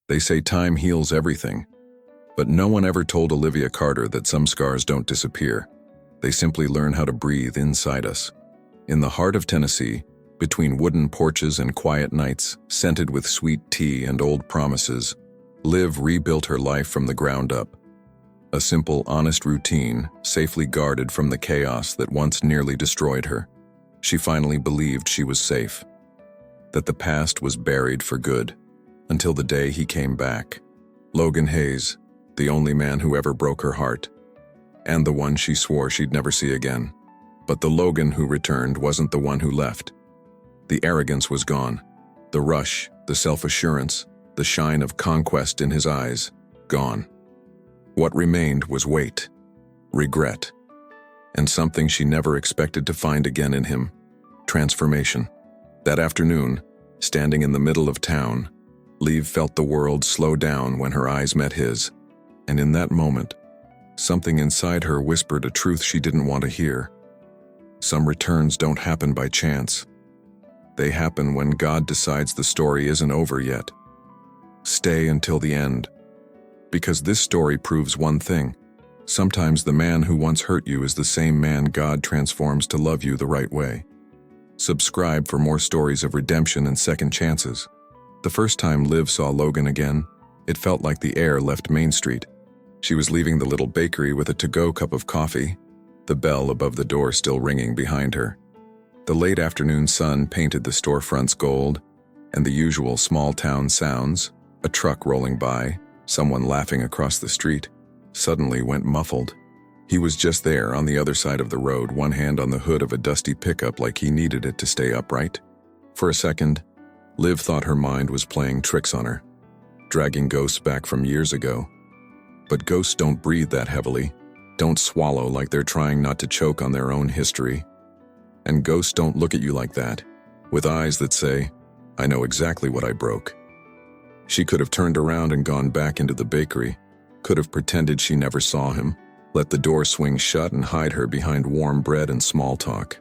They say time heals everything, but no one ever told Olivia Carter that some scars don't disappear. They simply learn how to breathe inside us. In the heart of Tennessee, between wooden porches and quiet nights, scented with sweet tea and old promises, Liv rebuilt her life from the ground up. A simple, honest routine, safely guarded from the chaos that once nearly destroyed her. She finally believed she was safe, that the past was buried for good, until the day he came back. Logan Hayes, the only man who ever broke her heart, and the one she swore she'd never see again. But the Logan who returned wasn't the one who left. The arrogance was gone. The rush, the self-assurance, the shine of conquest in his eyes, gone. What remained was weight, regret, and something she never expected to find again in him: transformation. That afternoon, standing in the middle of town, Liv felt the world slow down when her eyes met his, and in that moment, something inside her whispered a truth she didn't want to hear. Some returns don't happen by chance. They happen when God decides the story isn't over yet. Stay until the end. Because this story proves one thing: sometimes the man who once hurt you is the same man God transforms to love you the right way. Subscribe for more stories of redemption and second chances. The first time Liv saw Logan again, it felt like the air left Main Street. She was leaving the little bakery with a to-go cup of coffee, the bell above the door still ringing behind her. The late afternoon sun painted the storefronts gold, and the usual small-town sounds, a truck rolling by, someone laughing across the street, suddenly went muffled. He was just there on the other side of the road, one hand on the hood of a dusty pickup like he needed it to stay upright. For a second, Liv thought her mind was playing tricks on her, dragging ghosts back from years ago. But ghosts don't breathe that heavily, don't swallow like they're trying not to choke on their own history. And ghosts don't look at you like that, with eyes that say, "I know exactly what I broke." She could have turned around and gone back into the bakery, could have pretended she never saw him, let the door swing shut and hide her behind warm bread and small talk.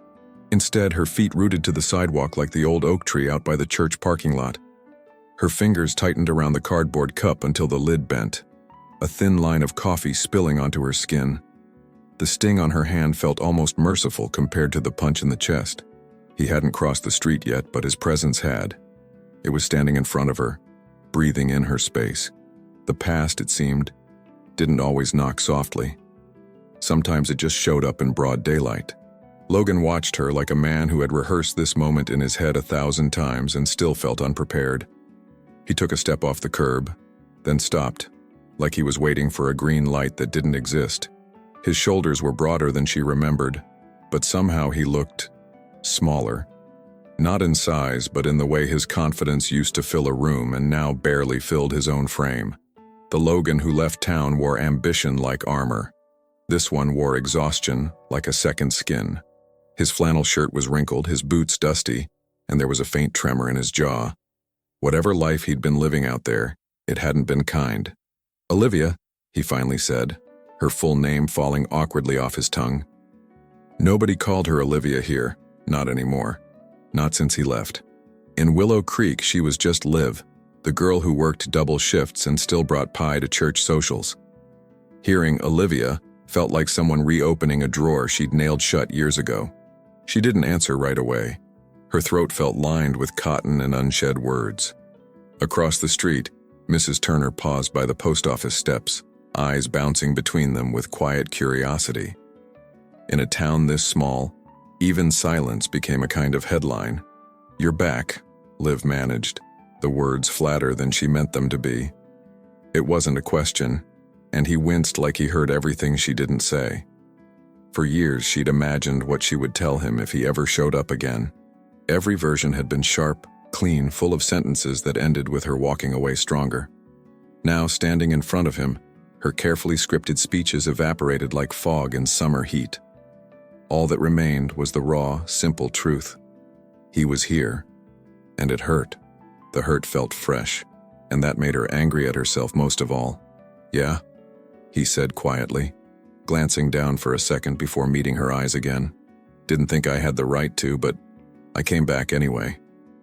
Instead, her feet rooted to the sidewalk like the old oak tree out by the church parking lot. Her fingers tightened around the cardboard cup until the lid bent, a thin line of coffee spilling onto her skin. The sting on her hand felt almost merciful compared to the punch in the chest. He hadn't crossed the street yet, but his presence had. It was standing in front of her, breathing in her space. The past, it seemed, didn't always knock softly. Sometimes it just showed up in broad daylight. Logan watched her like a man who had rehearsed this moment in his head 1,000 times and still felt unprepared. He took a step off the curb, then stopped, like he was waiting for a green light that didn't exist. His shoulders were broader than she remembered, but somehow he looked smaller. Not in size, but in the way his confidence used to fill a room and now barely filled his own frame. The Logan who left town wore ambition like armor. This one wore exhaustion like a second skin. His flannel shirt was wrinkled, his boots dusty, and there was a faint tremor in his jaw. Whatever life he'd been living out there, it hadn't been kind. "Olivia," he finally said, her full name falling awkwardly off his tongue. Nobody called her Olivia here, not anymore. Not since he left. In Willow Creek, she was just Liv, the girl who worked double shifts and still brought pie to church socials. Hearing Olivia felt like someone reopening a drawer she'd nailed shut years ago. She didn't answer right away. Her throat felt lined with cotton and unshed words. Across the street, Mrs. Turner paused by the post office steps, eyes bouncing between them with quiet curiosity. In a town this small, even silence became a kind of headline. "You're back," Liv managed, the words flatter than she meant them to be. It wasn't a question, and he winced like he heard everything she didn't say. For years she'd imagined what she would tell him if he ever showed up again. Every version had been sharp, clean, full of sentences that ended with her walking away stronger. Now, standing in front of him, her carefully scripted speeches evaporated like fog in summer heat. All that remained was the raw, simple truth. He was here, and it hurt. The hurt felt fresh, and that made her angry at herself most of all. "Yeah?" he said quietly, glancing down for a second before meeting her eyes again. "Didn't think I had the right to, but I came back anyway."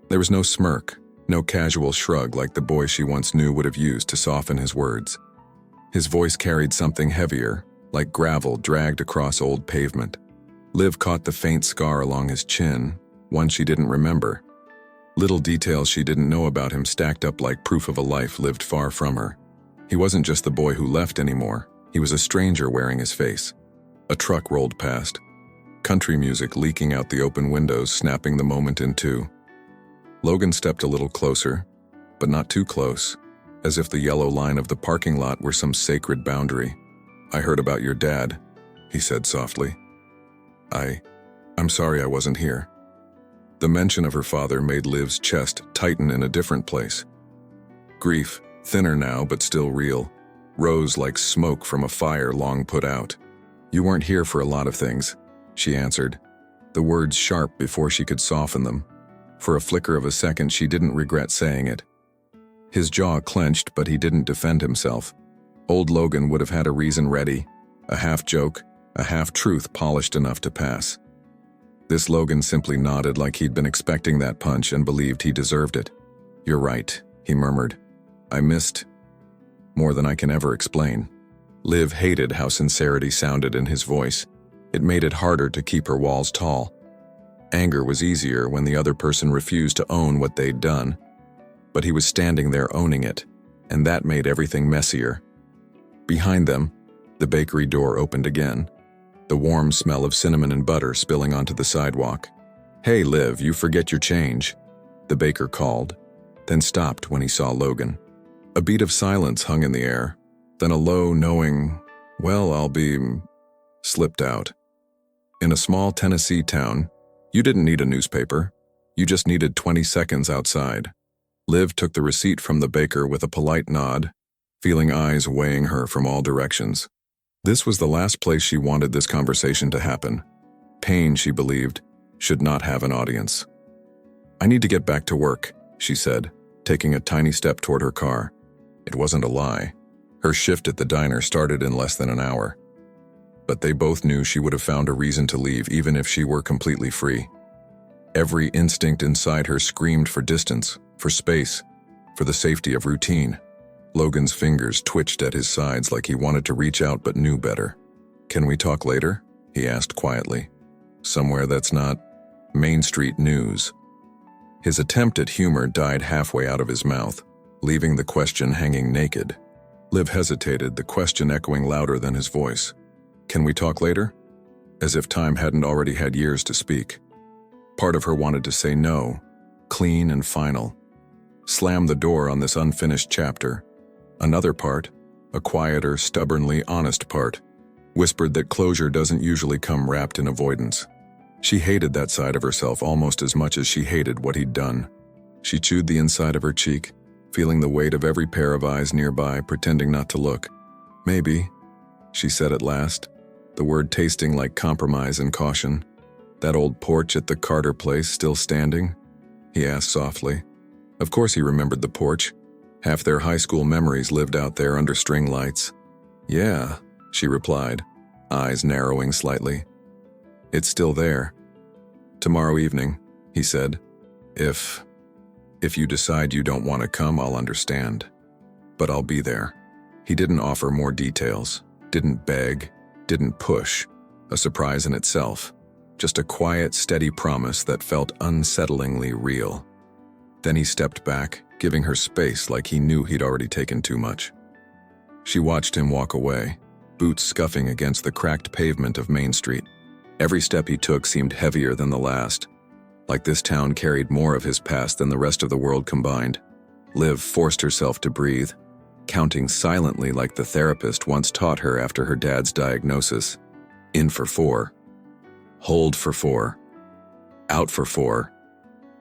There was no smirk, No casual shrug like the boy she once knew would have used to soften his words. His voice carried something heavier, like gravel dragged across old pavement. Liv caught the faint scar along his chin, one she didn't remember. Little details she didn't know about him stacked up like proof of a life lived far from her. He wasn't just the boy who left anymore. He was a stranger wearing his face. A truck rolled past, country music leaking out the open windows, snapping the moment in two. Logan stepped a little closer, but not too close, as if the yellow line of the parking lot were some sacred boundary. "I heard about your dad," he said softly. I'm sorry I wasn't here." The mention of her father made Liv's chest tighten in a different place. Grief, thinner now but still real, rose like smoke from a fire long put out. "You weren't here for a lot of things," she answered, the words sharp before she could soften them. For a flicker of a second, she didn't regret saying it. His jaw clenched, but he didn't defend himself. Old Logan would have had a reason ready, a half-joke, a half-truth polished enough to pass. This Logan simply nodded like he'd been expecting that punch and believed he deserved it. "You're right," he murmured. "I missed more than I can ever explain." Liv hated how sincerity sounded in his voice. It made it harder to keep her walls tall. Anger was easier when the other person refused to own what they'd done. But he was standing there owning it, and that made everything messier. Behind them, the bakery door opened again, the warm smell of cinnamon and butter spilling onto the sidewalk. "Hey, Liv, you forget your change," the baker called, then stopped when he saw Logan. A beat of silence hung in the air, then a low, knowing, "Well, I'll be," slipped out. In a small Tennessee town, you didn't need a newspaper. You just needed 20 seconds outside. Liv took the receipt from the baker with a polite nod, feeling eyes weighing her from all directions. This was the last place she wanted this conversation to happen. Pain, she believed, should not have an audience. "I need to get back to work," she said, taking a tiny step toward her car. It wasn't a lie. Her shift at the diner started in less than an hour. But they both knew she would have found a reason to leave even if she were completely free. Every instinct inside her screamed for distance, for space, for the safety of routine. Logan's fingers twitched at his sides like he wanted to reach out but knew better. "Can we talk later?" he asked quietly. "Somewhere that's not Main Street news." His attempt at humor died halfway out of his mouth, leaving the question hanging naked. Liv hesitated, the question echoing louder than his voice. "Can we talk later?" As if time hadn't already had years to speak. Part of her wanted to say no, clean and final. Slam the door on this unfinished chapter. Another part, a quieter, stubbornly honest part, whispered that closure doesn't usually come wrapped in avoidance. She hated that side of herself almost as much as she hated what he'd done. She chewed the inside of her cheek, feeling the weight of every pair of eyes nearby, pretending not to look. "Maybe," she said at last, the word tasting like compromise and caution. "That old porch at the Carter place still standing?" he asked softly. Of course he remembered the porch. Half their high school memories lived out there under string lights. "Yeah," she replied, eyes narrowing slightly. "It's still there." "Tomorrow evening," he said. If you decide you don't want to come, I'll understand. But I'll be there." He didn't offer more details, didn't beg, didn't push, a surprise in itself. Just a quiet, steady promise that felt unsettlingly real. Then he stepped back, giving her space like he knew he'd already taken too much. She watched him walk away, boots scuffing against the cracked pavement of Main Street. Every step he took seemed heavier than the last, like this town carried more of his past than the rest of the world combined. Liv forced herself to breathe, counting silently like the therapist once taught her after her dad's diagnosis. In for 4. Hold for 4. Out for 4.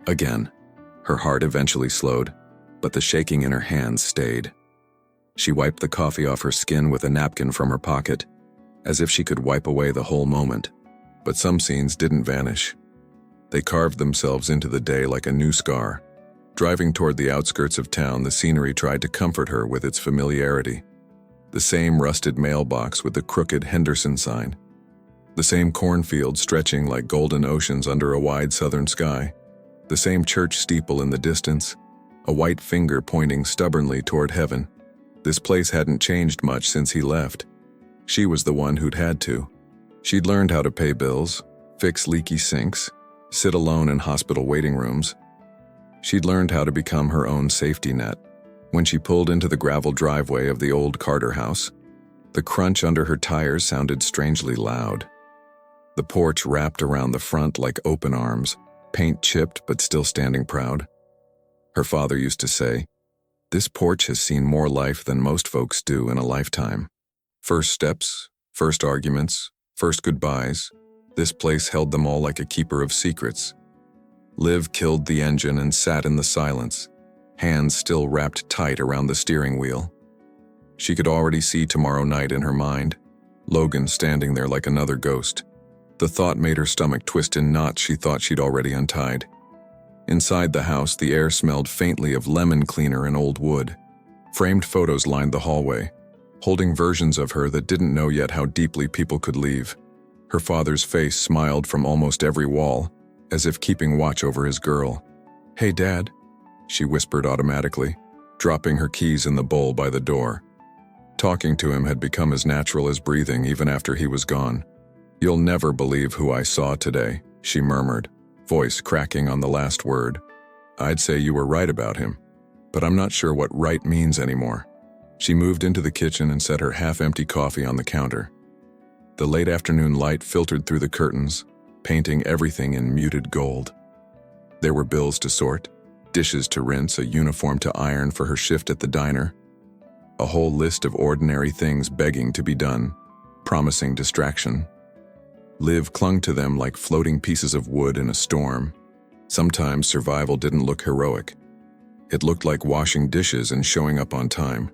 Again. Her heart eventually slowed, but the shaking in her hands stayed. She wiped the coffee off her skin with a napkin from her pocket, as if she could wipe away the whole moment. But some scenes didn't vanish. They carved themselves into the day like a new scar. Driving toward the outskirts of town, the scenery tried to comfort her with its familiarity. The same rusted mailbox with the crooked Henderson sign. The same cornfield stretching like golden oceans under a wide southern sky. The same church steeple in the distance. a white finger pointing stubbornly toward heaven. This place hadn't changed much since he left. She was the one who'd had to. She'd learned how to pay bills, fix leaky sinks, sit alone in hospital waiting rooms. She'd learned how to become her own safety net. When she pulled into the gravel driveway of the old Carter house, the crunch under her tires sounded strangely loud. The porch wrapped around the front like open arms, paint chipped but still standing proud. Her father used to say, "This porch has seen more life than most folks do in a lifetime. First steps, first arguments, first goodbyes. This place held them all like a keeper of secrets." Liv killed the engine and sat in the silence, hands still wrapped tight around the steering wheel. She could already see tomorrow night in her mind, Logan standing there like another ghost. The thought made her stomach twist in knots she thought she'd already untied. Inside the house, the air smelled faintly of lemon cleaner and old wood. Framed photos lined the hallway, holding versions of her that didn't know yet how deeply people could leave. Her father's face smiled from almost every wall, as if keeping watch over his girl. "Hey, Dad," she whispered automatically, dropping her keys in the bowl by the door. Talking to him had become as natural as breathing even after he was gone. "You'll never believe who I saw today," she murmured, voice cracking on the last word. "I'd say you were right about him, but I'm not sure what right means anymore." She moved into the kitchen and set her half-empty coffee on the counter. The late afternoon light filtered through the curtains, painting everything in muted gold. There were bills to sort, dishes to rinse, a uniform to iron for her shift at the diner. A whole list of ordinary things begging to be done, promising distraction. Liv clung to them like floating pieces of wood in a storm. Sometimes survival didn't look heroic. It looked like washing dishes and showing up on time.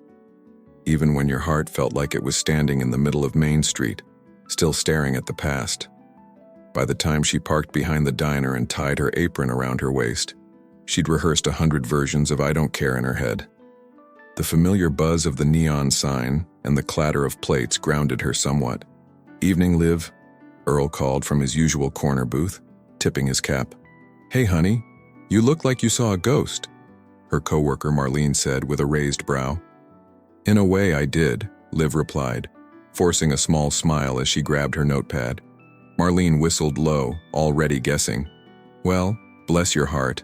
Even when your heart felt like it was standing in the middle of Main Street, still staring at the past. By the time she parked behind the diner and tied her apron around her waist, she'd rehearsed 100 versions of "I don't care" in her head. The familiar buzz of the neon sign and the clatter of plates grounded her somewhat. "Evening, Liv," Earl called from his usual corner booth, tipping his cap. "Hey, honey, you look like you saw a ghost," her coworker Marlene said with a raised brow. "In a way I did," Liv replied, forcing a small smile as she grabbed her notepad. Marlene whistled low, already guessing. "Well, bless your heart.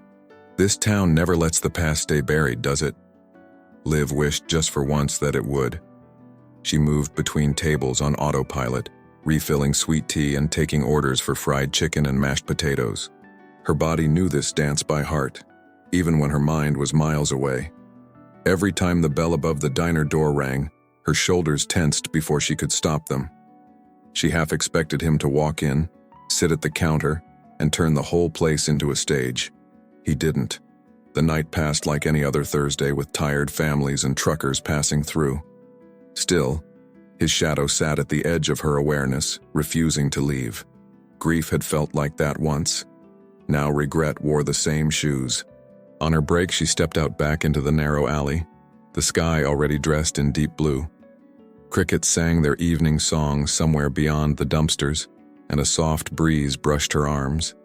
This town never lets the past stay buried, does it?" Liv wished just for once that it would. She moved between tables on autopilot, refilling sweet tea and taking orders for fried chicken and mashed potatoes. Her body knew this dance by heart, even when her mind was miles away. Every time the bell above the diner door rang, her shoulders tensed before she could stop them. She half expected him to walk in, sit at the counter, and turn the whole place into a stage. He didn't. The night passed like any other Thursday with tired families and truckers passing through. Still, his shadow sat at the edge of her awareness, refusing to leave. Grief had felt like that once. Now regret wore the same shoes. On her break, she stepped out back into the narrow alley, the sky already dressed in deep blue. Crickets sang their evening song somewhere beyond the dumpsters, and a soft breeze brushed her arms.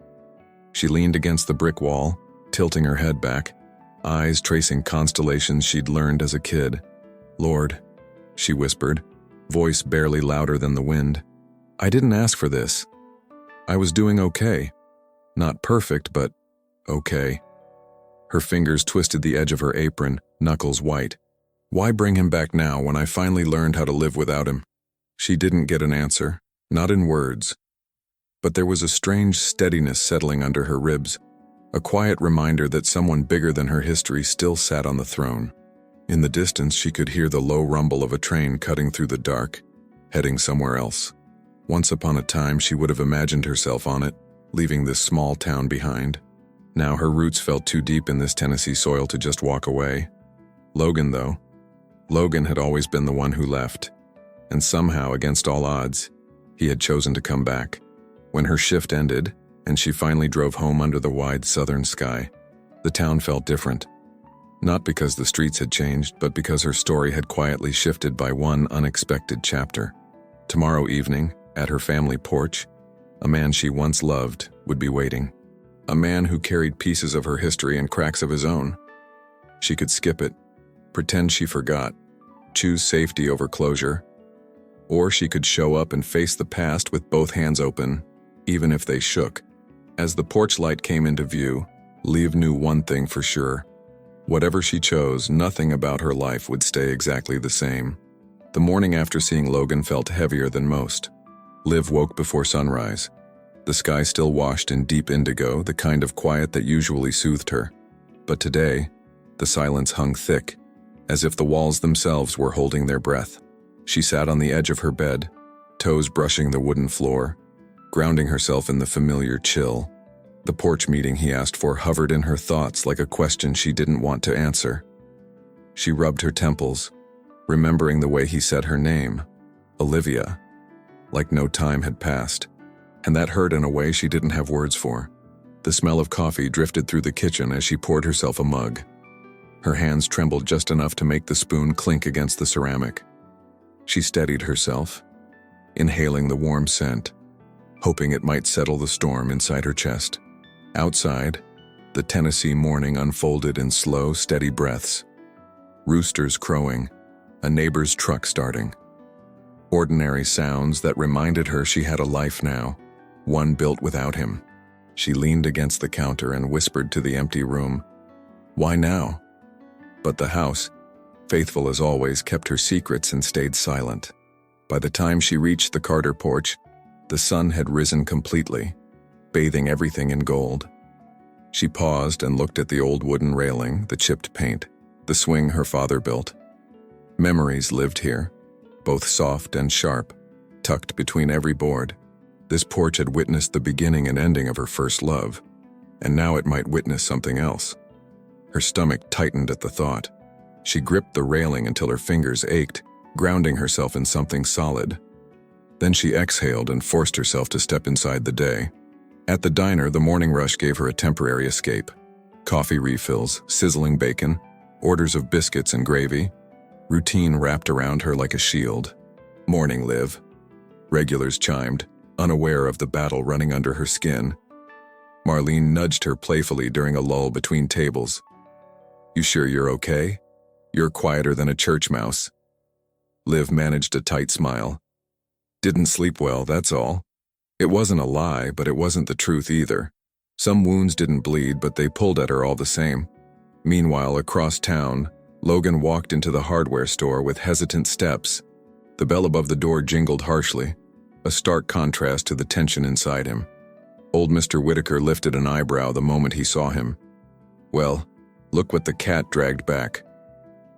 She leaned against the brick wall, tilting her head back, eyes tracing constellations she'd learned as a kid. "Lord," she whispered, voice barely louder than the wind, "I didn't ask for this. I was doing okay. Not perfect, but okay." Her fingers twisted the edge of her apron, knuckles white. Why bring him back now when I finally learned how to live without him? She didn't get an answer, not in words. But there was a strange steadiness settling under her ribs, a quiet reminder that someone bigger than her history still sat on the throne. In the distance, she could hear the low rumble of a train cutting through the dark, heading somewhere else. Once upon a time, she would have imagined herself on it, leaving this small town behind. Now her roots felt too deep in this Tennessee soil to just walk away. Logan, though. Logan had always been the one who left, and somehow, against all odds, he had chosen to come back. When her shift ended, and she finally drove home under the wide southern sky, the town felt different. Not because the streets had changed, but because her story had quietly shifted by one unexpected chapter. Tomorrow evening, at her family porch, a man she once loved would be waiting. A man who carried pieces of her history and cracks of his own. She could skip it, pretend she forgot, choose safety over closure. Or she could show up and face the past with both hands open, even if they shook. As the porch light came into view, Liv knew one thing for sure. Whatever she chose, nothing about her life would stay exactly the same. The morning after seeing Logan felt heavier than most. Liv woke before sunrise. The sky still washed in deep indigo, the kind of quiet that usually soothed her. But today, the silence hung thick, as if the walls themselves were holding their breath. She sat on the edge of her bed, toes brushing the wooden floor, grounding herself in the familiar chill. The porch meeting he asked for hovered in her thoughts like a question she didn't want to answer. She rubbed her temples, remembering the way he said her name, Olivia, like no time had passed. And that hurt in a way she didn't have words for. The smell of coffee drifted through the kitchen as she poured herself a mug. Her hands trembled just enough to make the spoon clink against the ceramic. She steadied herself, inhaling the warm scent, hoping it might settle the storm inside her chest. Outside, the Tennessee morning unfolded in slow, steady breaths. Roosters crowing, a neighbor's truck starting. Ordinary sounds that reminded her she had a life now, one built without him. She leaned against the counter and whispered to the empty room, "Why now?" But the house, faithful as always, kept her secrets and stayed silent. By the time she reached the Carter porch, the sun had risen completely, bathing everything in gold. She paused and looked at the old wooden railing, the chipped paint, the swing her father built. Memories lived here, both soft and sharp, tucked between every board. This porch had witnessed the beginning and ending of her first love, and now it might witness something else. Her stomach tightened at the thought. She gripped the railing until her fingers ached, grounding herself in something solid. Then she exhaled and forced herself to step inside the day. At the diner, the morning rush gave her a temporary escape. Coffee refills, sizzling bacon, orders of biscuits and gravy. Routine wrapped around her like a shield. "Morning, Liv." Regulars chimed, unaware of the battle running under her skin. Marlene nudged her playfully during a lull between tables. "You sure you're okay? You're quieter than a church mouse." Liv managed a tight smile. "Didn't sleep well, that's all." It wasn't a lie, but it wasn't the truth either. Some wounds didn't bleed, but they pulled at her all the same. Meanwhile, across town, Logan walked into the hardware store with hesitant steps. The bell above the door jingled harshly, a stark contrast to the tension inside him. Old Mr. Whitaker lifted an eyebrow the moment he saw him. "Well, look what the cat dragged back."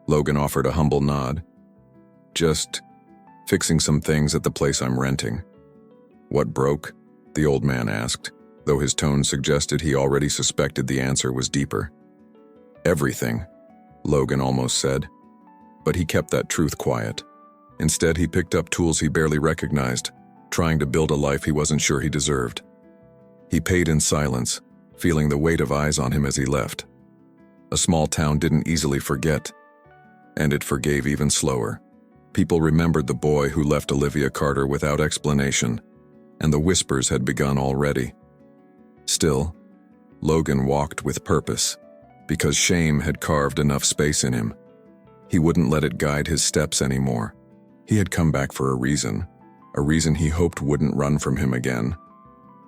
Logan offered a humble nod. "Just fixing some things at the place I'm renting." "What broke?" the old man asked, though his tone suggested he already suspected the answer was deeper. "Everything," Logan almost said. But he kept that truth quiet. Instead, he picked up tools he barely recognized, trying to build a life he wasn't sure he deserved. He paid in silence, feeling the weight of eyes on him as he left. A small town didn't easily forget, and it forgave even slower. People remembered the boy who left Olivia Carter without explanation, and the whispers had begun already. Still, Logan walked with purpose, because shame had carved enough space in him. He wouldn't let it guide his steps anymore. He had come back for a reason he hoped wouldn't run from him again.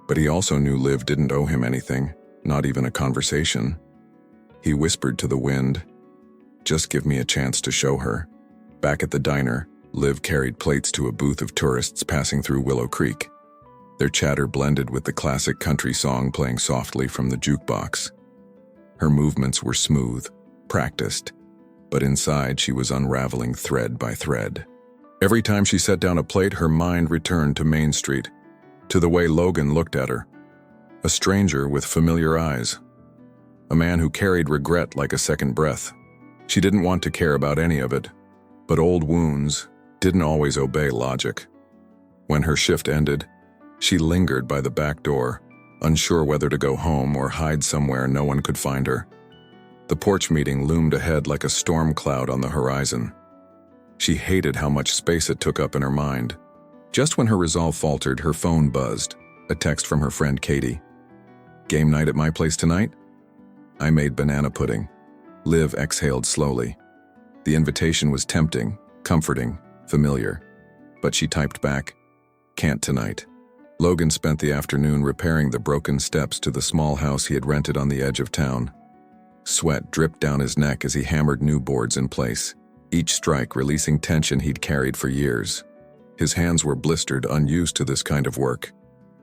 But he also knew Liv didn't owe him anything, not even a conversation. He whispered to the wind, "Just give me a chance to show her." Back at the diner, Liv carried plates to a booth of tourists passing through Willow Creek. Their chatter blended with the classic country song playing softly from the jukebox. Her movements were smooth, practiced, but inside she was unraveling thread by thread. Every time she set down a plate, her mind returned to Main Street, to the way Logan looked at her. A stranger with familiar eyes. A man who carried regret like a second breath. She didn't want to care about any of it, but old wounds didn't always obey logic. When her shift ended, she lingered by the back door, unsure whether to go home or hide somewhere no one could find her. The porch meeting loomed ahead like a storm cloud on the horizon. She hated how much space it took up in her mind. Just when her resolve faltered, her phone buzzed, a text from her friend Katie. "Game night at my place tonight? I made banana pudding." Liv exhaled slowly. The invitation was tempting, comforting, familiar. But she typed back, "Can't tonight." Logan spent the afternoon repairing the broken steps to the small house he had rented on the edge of town. Sweat dripped down his neck as he hammered new boards in place, each strike releasing tension he'd carried for years. His hands were blistered, unused to this kind of work.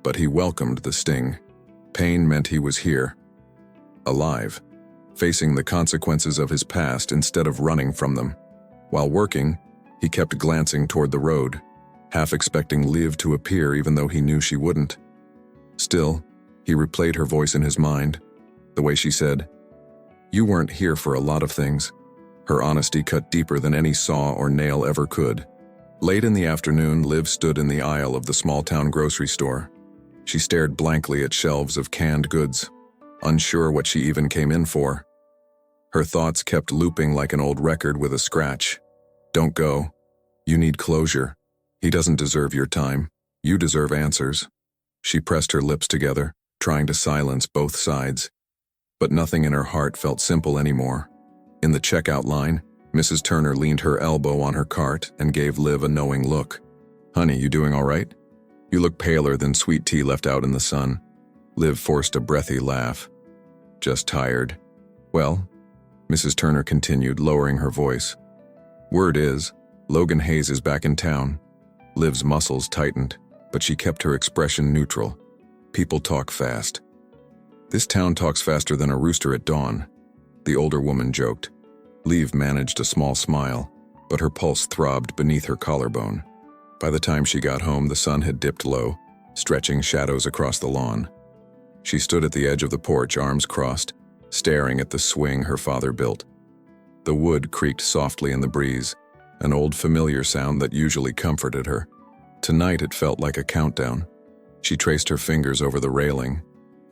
But he welcomed the sting. Pain meant he was here, alive, facing the consequences of his past instead of running from them. While working, he kept glancing toward the road, half expecting Liv to appear even though he knew she wouldn't. Still, he replayed her voice in his mind, the way she said, "You weren't here for a lot of things." Her honesty cut deeper than any saw or nail ever could. Late in the afternoon, Liv stood in the aisle of the small-town grocery store. She stared blankly at shelves of canned goods, unsure what she even came in for. Her thoughts kept looping like an old record with a scratch. "Don't go. You need closure. He doesn't deserve your time. You deserve answers." She pressed her lips together, trying to silence both sides. But nothing in her heart felt simple anymore. In the checkout line, Mrs. Turner leaned her elbow on her cart and gave Liv a knowing look. "Honey, you doing all right? You look paler than sweet tea left out in the sun." Liv forced a breathy laugh. "Just tired." "Well," Mrs. Turner continued, lowering her voice. "Word is, Logan Hayes is back in town." Liv's muscles tightened, but she kept her expression neutral. "People talk fast." "This town talks faster than a rooster at dawn," the older woman joked. Liv managed a small smile, but her pulse throbbed beneath her collarbone. By the time she got home, the sun had dipped low, stretching shadows across the lawn. She stood at the edge of the porch, arms crossed, staring at the swing her father built. The wood creaked softly in the breeze, an old familiar sound that usually comforted her. Tonight it felt like a countdown. She traced her fingers over the railing,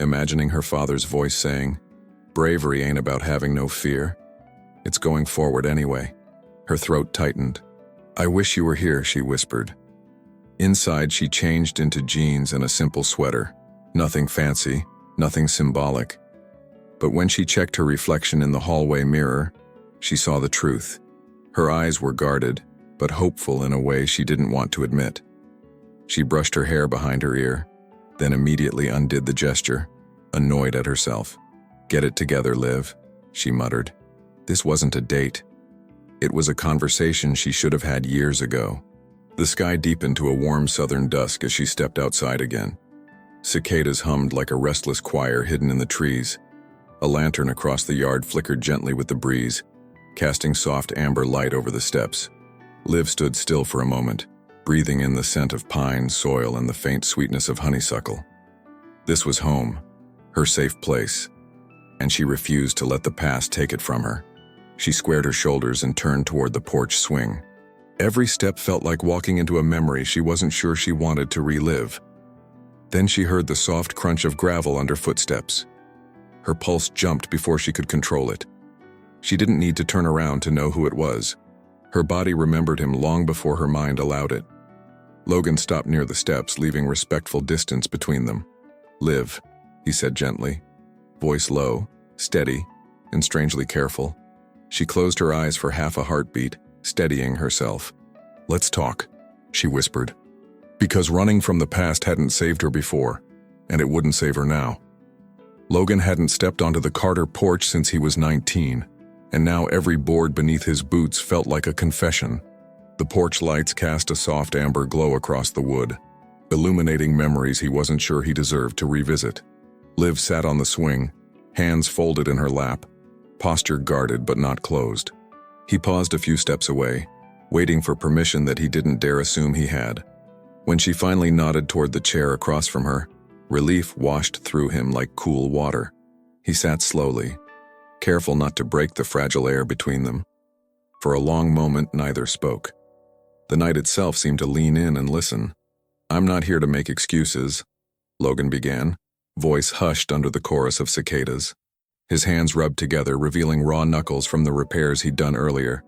imagining her father's voice saying, "Bravery ain't about having no fear. It's going forward anyway." Her throat tightened. "I wish you were here," she whispered. Inside, she changed into jeans and a simple sweater. Nothing fancy, nothing symbolic. But when she checked her reflection in the hallway mirror, she saw the truth. Her eyes were guarded, but hopeful in a way she didn't want to admit. She brushed her hair behind her ear, then immediately undid the gesture, annoyed at herself. "Get it together, Liv," she muttered. This wasn't a date. It was a conversation she should have had years ago. The sky deepened to a warm southern dusk as she stepped outside again. Cicadas hummed like a restless choir hidden in the trees. A lantern across the yard flickered gently with the breeze, casting soft amber light over the steps. Liv stood still for a moment, breathing in the scent of pine, soil, and the faint sweetness of honeysuckle. This was home, her safe place, and she refused to let the past take it from her. She squared her shoulders and turned toward the porch swing. Every step felt like walking into a memory she wasn't sure she wanted to relive. Then she heard the soft crunch of gravel under footsteps. Her pulse jumped before she could control it. She didn't need to turn around to know who it was. Her body remembered him long before her mind allowed it. Logan stopped near the steps, leaving respectful distance between them. "Liv," he said gently, voice low, steady, and strangely careful. She closed her eyes for half a heartbeat, steadying herself. "Let's talk," she whispered. Because running from the past hadn't saved her before, and it wouldn't save her now. Logan hadn't stepped onto the Carter porch since he was 19, and now every board beneath his boots felt like a confession. The porch lights cast a soft amber glow across the wood, illuminating memories he wasn't sure he deserved to revisit. Liv sat on the swing, hands folded in her lap, posture guarded but not closed. He paused a few steps away, waiting for permission that he didn't dare assume he had. When she finally nodded toward the chair across from her, relief washed through him like cool water. He sat slowly, careful not to break the fragile air between them. For a long moment, neither spoke. The night itself seemed to lean in and listen. "I'm not here to make excuses," Logan began, voice hushed under the chorus of cicadas. His hands rubbed together, revealing raw knuckles from the repairs he'd done earlier.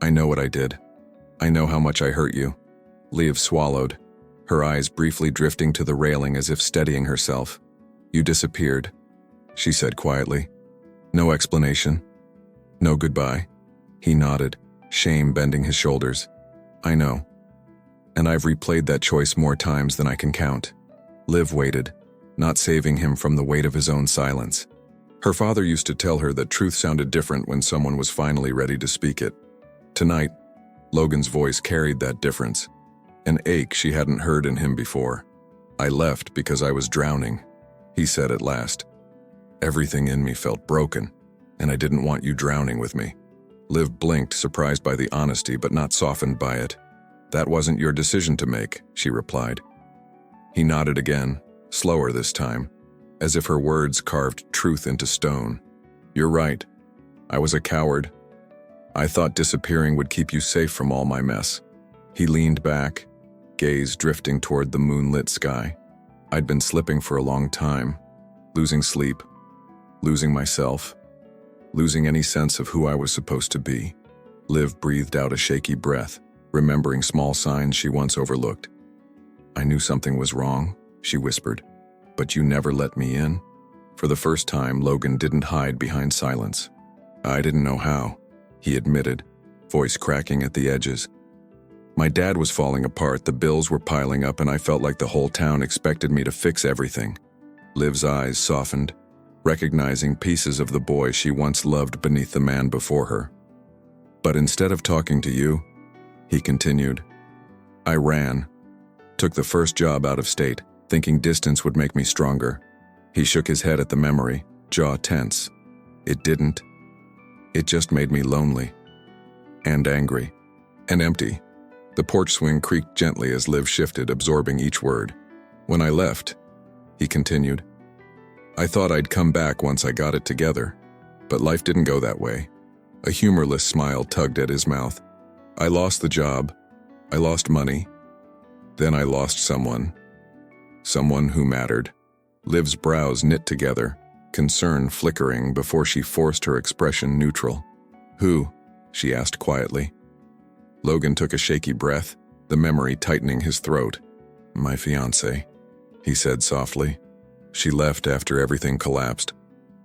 "I know what I did. I know how much I hurt you." Liv swallowed, her eyes briefly drifting to the railing as if steadying herself. "You disappeared," she said quietly. "No explanation. No goodbye? He nodded, shame bending his shoulders. I know. And I've replayed that choice more times than I can count. Liv waited, not saving him from the weight of his own silence. Her father used to tell her that truth sounded different when someone was finally ready to speak it. Tonight, Logan's voice carried that difference, an ache she hadn't heard in him before. I left because I was drowning, he said at last. Everything in me felt broken, and I didn't want you drowning with me. Liv blinked, surprised by the honesty but not softened by it. That wasn't your decision to make, she replied. He nodded again, slower this time, as if her words carved truth into stone. You're right. I was a coward. I thought disappearing would keep you safe from all my mess. He leaned back, gaze drifting toward the moonlit sky. I'd been slipping for a long time, losing sleep, losing myself, losing any sense of who I was supposed to be. Liv breathed out a shaky breath, remembering small signs she once overlooked. I knew something was wrong, she whispered, but you never let me in. For the first time, Logan didn't hide behind silence. I didn't know how, he admitted, voice cracking at the edges. My dad was falling apart, the bills were piling up, and I felt like the whole town expected me to fix everything. Liv's eyes softened, recognizing pieces of the boy she once loved beneath the man before her. But instead of talking to you, he continued, I ran, took the first job out of state, thinking distance would make me stronger. He shook his head at the memory, jaw tense. It didn't. It just made me lonely. And angry. And empty. The porch swing creaked gently as Liv shifted, absorbing each word. When I left, he continued, I thought I'd come back once I got it together, but life didn't go that way. A humorless smile tugged at his mouth. I lost the job. I lost money. Then I lost someone. Someone who mattered. Liv's brows knit together, concern flickering before she forced her expression neutral. Who? She asked quietly. Logan took a shaky breath, the memory tightening his throat. My fiancé, he said softly. She left after everything collapsed.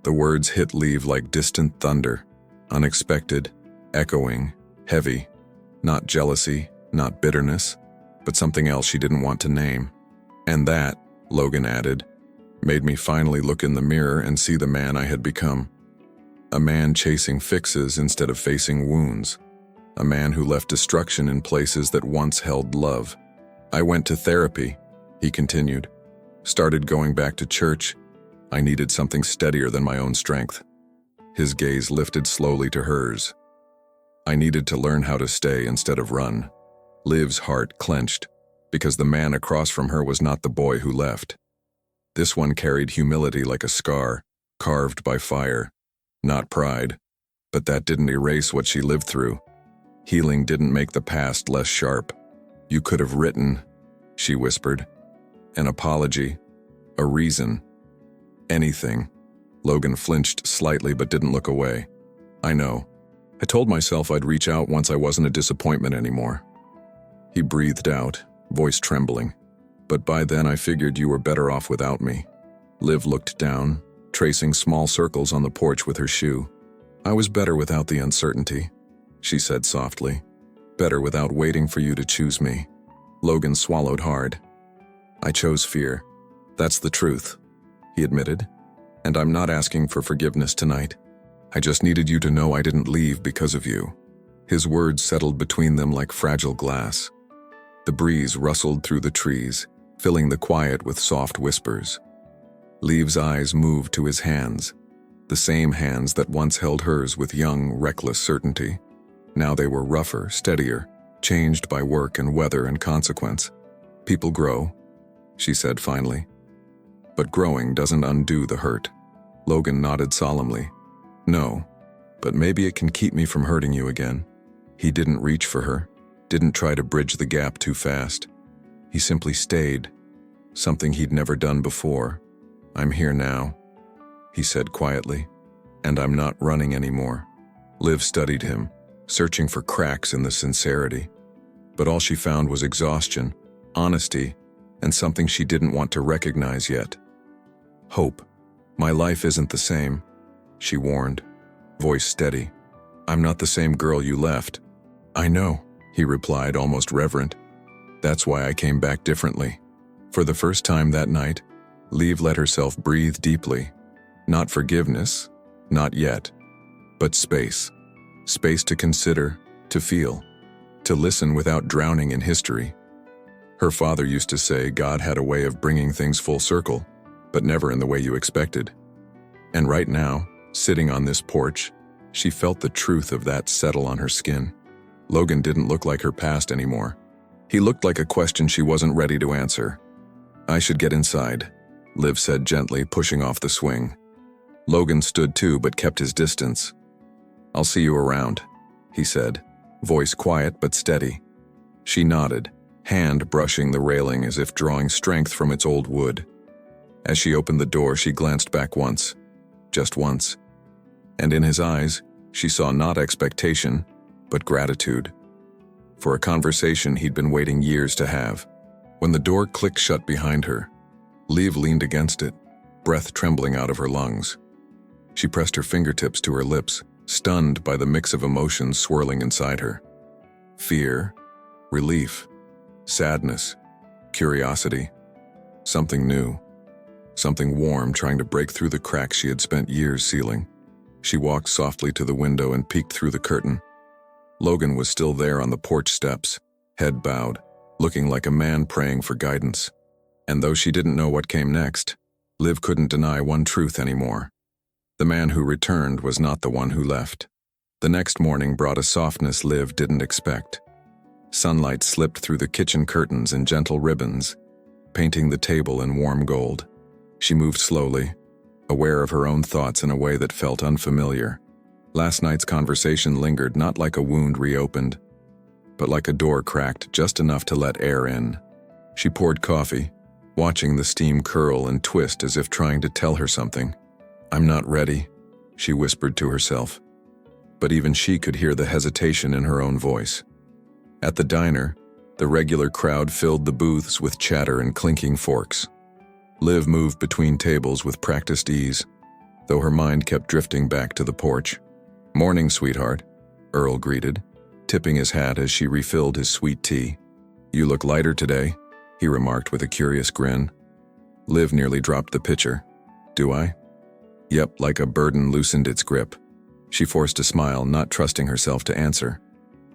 The words hit Liv like distant thunder, unexpected, echoing, heavy. Not jealousy, not bitterness, but something else she didn't want to name. And that, Logan added, made me finally look in the mirror and see the man I had become. A man chasing fixes instead of facing wounds. A man who left destruction in places that once held love. I went to therapy, he continued. Started going back to church. I needed something steadier than my own strength. His gaze lifted slowly to hers. I needed to learn how to stay instead of run. Liv's heart clenched, because the man across from her was not the boy who left. This one carried humility like a scar, carved by fire. Not pride, but that didn't erase what she lived through. Healing didn't make the past less sharp. You could have written, she whispered. An apology, a reason, anything. Logan flinched slightly but didn't look away. I know. I told myself I'd reach out once I wasn't a disappointment anymore. He breathed out, voice trembling. But by then I figured you were better off without me. Liv looked down, tracing small circles on the porch with her shoe. I was better without the uncertainty, she said softly. Better without waiting for you to choose me. Logan swallowed hard. I chose fear. That's the truth, he admitted. And I'm not asking for forgiveness tonight. I just needed you to know I didn't leave because of you. His words settled between them like fragile glass. The breeze rustled through the trees, filling the quiet with soft whispers. Liv's eyes moved to his hands, the same hands that once held hers with young, reckless certainty. Now they were rougher, steadier, changed by work and weather and consequence. People grow, she said finally. But growing doesn't undo the hurt. Logan nodded solemnly. No, but maybe it can keep me from hurting you again. He didn't reach for her, didn't try to bridge the gap too fast. He simply stayed, something he'd never done before. I'm here now, he said quietly, and I'm not running anymore. Liv studied him, searching for cracks in the sincerity. But all she found was exhaustion, honesty, and something she didn't want to recognize yet. Hope. My life isn't the same, she warned, voice steady. I'm not the same girl you left." "I know," he replied, almost reverent. "That's why I came back differently." For the first time that night, Liv let herself breathe deeply. Not forgiveness, not yet, but space. Space to consider, to feel, to listen without drowning in history. Her father used to say God had a way of bringing things full circle, but never in the way you expected. And right now, sitting on this porch, she felt the truth of that settle on her skin. Logan didn't look like her past anymore. He looked like a question she wasn't ready to answer. "I should get inside," Liv said gently, pushing off the swing. Logan stood too, but kept his distance. "I'll see you around," he said, voice quiet but steady. She nodded, hand brushing the railing as if drawing strength from its old wood. As she opened the door, she glanced back once, just once. And in his eyes, she saw not expectation, but gratitude. For a conversation he'd been waiting years to have. When the door clicked shut behind her, Liv leaned against it, breath trembling out of her lungs. She pressed her fingertips to her lips, stunned by the mix of emotions swirling inside her. Fear, relief, sadness, curiosity. Something new. Something warm trying to break through the cracks she had spent years sealing. She walked softly to the window and peeked through the curtain. Logan was still there on the porch steps, head bowed, looking like a man praying for guidance. And though she didn't know what came next, Liv couldn't deny one truth anymore. The man who returned was not the one who left. The next morning brought a softness Liv didn't expect. Sunlight slipped through the kitchen curtains in gentle ribbons, painting the table in warm gold. She moved slowly, aware of her own thoughts in a way that felt unfamiliar. Last night's conversation lingered not like a wound reopened, but like a door cracked just enough to let air in. She poured coffee, watching the steam curl and twist as if trying to tell her something. "I'm not ready," she whispered to herself. But even she could hear the hesitation in her own voice. At the diner, the regular crowd filled the booths with chatter and clinking forks. Liv moved between tables with practiced ease, though her mind kept drifting back to the porch. "Morning, sweetheart," Earl greeted, tipping his hat as she refilled his sweet tea. "You look lighter today," he remarked with a curious grin. Liv nearly dropped the pitcher. "Do I?" Yep, like a burden loosened its grip. She forced a smile, not trusting herself to answer.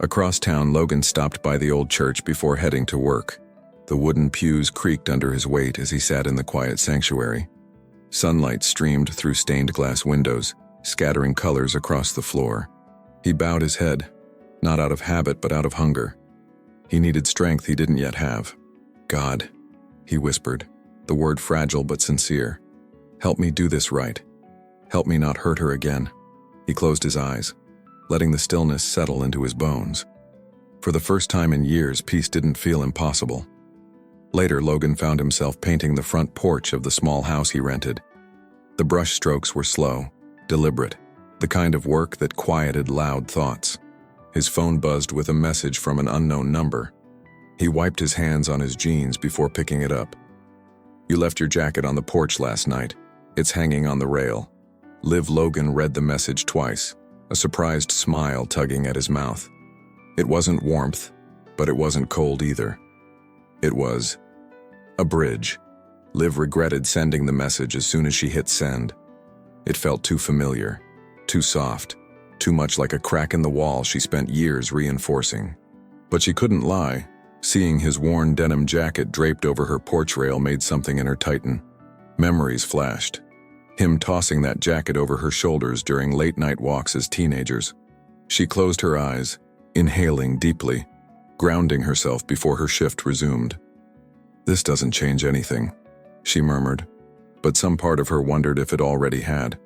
Across town, Logan stopped by the old church before heading to work. The wooden pews creaked under his weight as he sat in the quiet sanctuary. Sunlight streamed through stained glass windows, scattering colors across the floor. He bowed his head, not out of habit but out of hunger. He needed strength he didn't yet have. "God," he whispered, the word fragile but sincere. "Help me do this right. Help me not hurt her again." He closed his eyes, letting the stillness settle into his bones. For the first time in years, peace didn't feel impossible. Later, Logan found himself painting the front porch of the small house he rented. The brush strokes were slow, deliberate, the kind of work that quieted loud thoughts. His phone buzzed with a message from an unknown number. He wiped his hands on his jeans before picking it up. "You left your jacket on the porch last night. It's hanging on the rail." Logan read the message twice, a surprised smile tugging at his mouth. It wasn't warmth, but it wasn't cold either. It was a bridge. Liv regretted sending the message as soon as she hit send. It felt too familiar, too soft, too much like a crack in the wall she spent years reinforcing. But she couldn't lie. Seeing his worn denim jacket draped over her porch rail made something in her tighten. Memories flashed. Him tossing that jacket over her shoulders during late-night walks as teenagers. She closed her eyes, inhaling deeply, grounding herself before her shift resumed. "This doesn't change anything," she murmured, but some part of her wondered if it already had.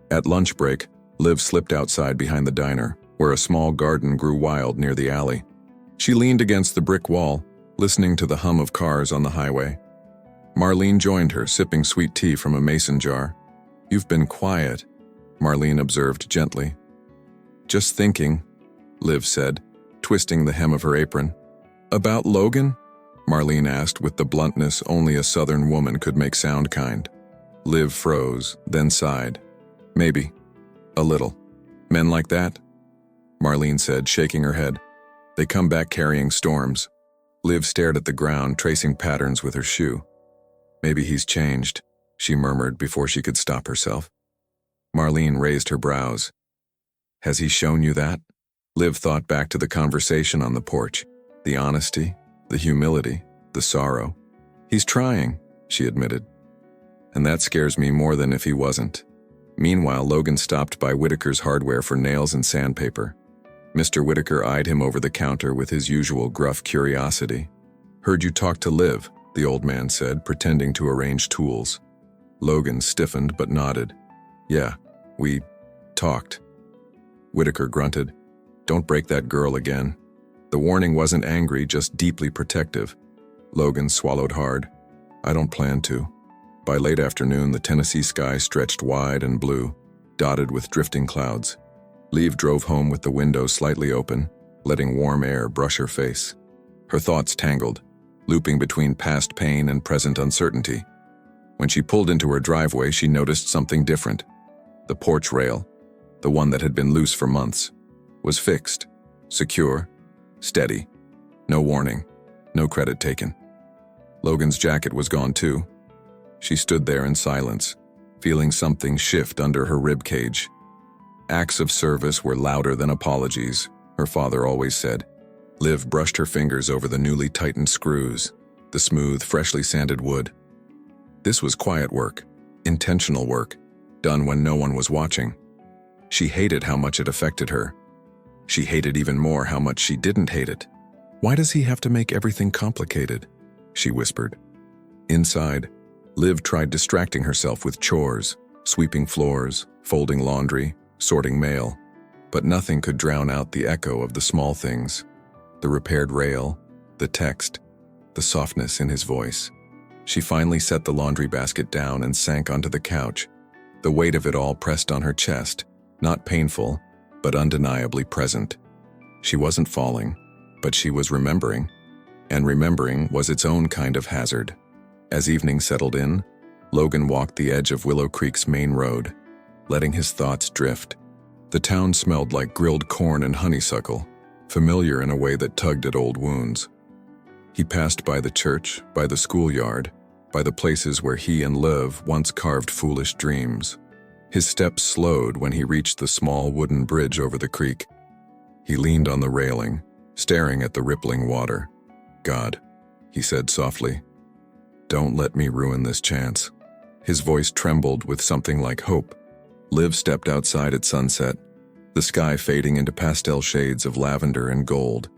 At lunch break, Liv slipped outside behind the diner, where a small garden grew wild near the alley. She leaned against the brick wall, listening to the hum of cars on the highway. Marlene joined her, sipping sweet tea from a mason jar. "You've been quiet," Marlene observed gently. "Just thinking," Liv said, twisting the hem of her apron. "About Logan?" Marlene asked with the bluntness only a southern woman could make sound kind. Liv froze, then sighed. "Maybe. A little. Men like that?" Marlene said, shaking her head. They come back carrying storms. Liv stared at the ground, tracing patterns with her shoe. Maybe he's changed, she murmured before she could stop herself. Marlene raised her brows. Has he shown you that? Liv thought back to the conversation on the porch. The honesty, the humility, the sorrow. He's trying, she admitted. And that scares me more than if he wasn't. Meanwhile, Logan stopped by Whitaker's hardware for nails and sandpaper. Mr. Whitaker eyed him over the counter with his usual gruff curiosity. Heard you talk to Liv, the old man said, pretending to arrange tools. Logan stiffened but nodded. Yeah, we talked. Whitaker grunted. Don't break that girl again. The warning wasn't angry, just deeply protective. Logan swallowed hard. I don't plan to. By late afternoon, the Tennessee sky stretched wide and blue, dotted with drifting clouds. Liv drove home with the window slightly open, letting warm air brush her face. Her thoughts tangled, looping between past pain and present uncertainty. When she pulled into her driveway, she noticed something different. The porch rail, the one that had been loose for months, was fixed, secure, steady. No warning, no credit taken. Logan's jacket was gone too. She stood there in silence, feeling something shift under her rib cage. Acts of service were louder than apologies, her father always said. Liv brushed her fingers over the newly tightened screws, the smooth, freshly sanded wood. This was quiet work, intentional work, done when no one was watching. She hated how much it affected her. She hated even more how much she didn't hate it. Why does he have to make everything complicated? She whispered. Inside, Liv tried distracting herself with chores, sweeping floors, folding laundry, sorting mail, but nothing could drown out the echo of the small things. The repaired rail, the text, the softness in his voice. She finally set the laundry basket down and sank onto the couch, the weight of it all pressed on her chest, not painful, but undeniably present. She wasn't falling, but she was remembering, and remembering was its own kind of hazard. As evening settled in, Logan walked the edge of Willow Creek's main road, letting his thoughts drift. The town smelled like grilled corn and honeysuckle, familiar in a way that tugged at old wounds. He passed by the church, by the schoolyard, by the places where he and Liv once carved foolish dreams. His steps slowed when he reached the small wooden bridge over the creek. He leaned on the railing, staring at the rippling water. God, he said softly, don't let me ruin this chance. His voice trembled with something like hope. Liv stepped outside at sunset, the sky fading into pastel shades of lavender and gold.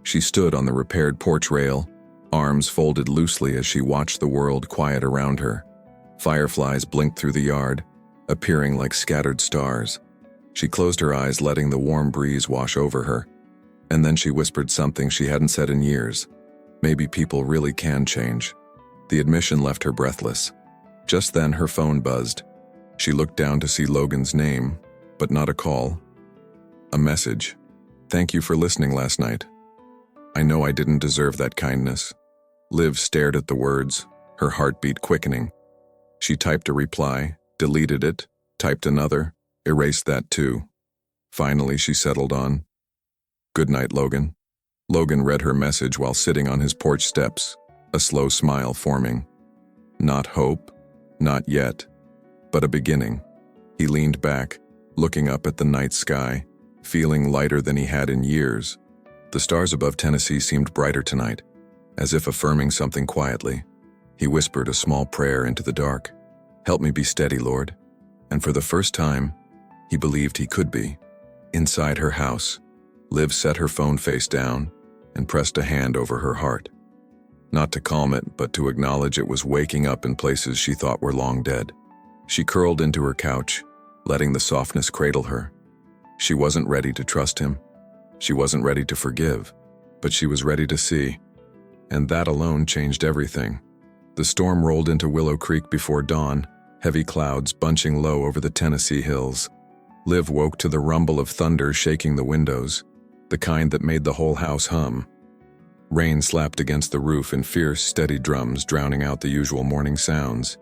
She stood on the repaired porch rail, arms folded loosely as she watched the world quiet around her. Fireflies blinked through the yard, appearing like scattered stars. She closed her eyes, letting the warm breeze wash over her. And then she whispered something she hadn't said in years. Maybe people really can change. The admission left her breathless. Just then her phone buzzed. She looked down to see Logan's name, but not a call. A message. Thank you for listening last night. I know I didn't deserve that kindness. Liv stared at the words, her heartbeat quickening. She typed a reply, deleted it, typed another, erased that too. Finally, she settled on, "Good night, Logan." Logan read her message while sitting on his porch steps, a slow smile forming. Not hope, not yet, but a beginning. He leaned back, looking up at the night sky, feeling lighter than he had in years. The stars above Tennessee seemed brighter tonight, as if affirming something quietly. He whispered a small prayer into the dark. Help me be steady, Lord. And for the first time, he believed he could be. Inside her house, Liv set her phone face down and pressed a hand over her heart. Not to calm it, but to acknowledge it was waking up in places she thought were long dead. She curled into her couch, letting the softness cradle her. She wasn't ready to trust him. She wasn't ready to forgive, but she was ready to see. And that alone changed everything. The storm rolled into Willow Creek before dawn, heavy clouds bunching low over the Tennessee hills. Liv woke to the rumble of thunder shaking the windows, the kind that made the whole house hum. Rain slapped against the roof in fierce, steady drums, drowning out the usual morning sounds.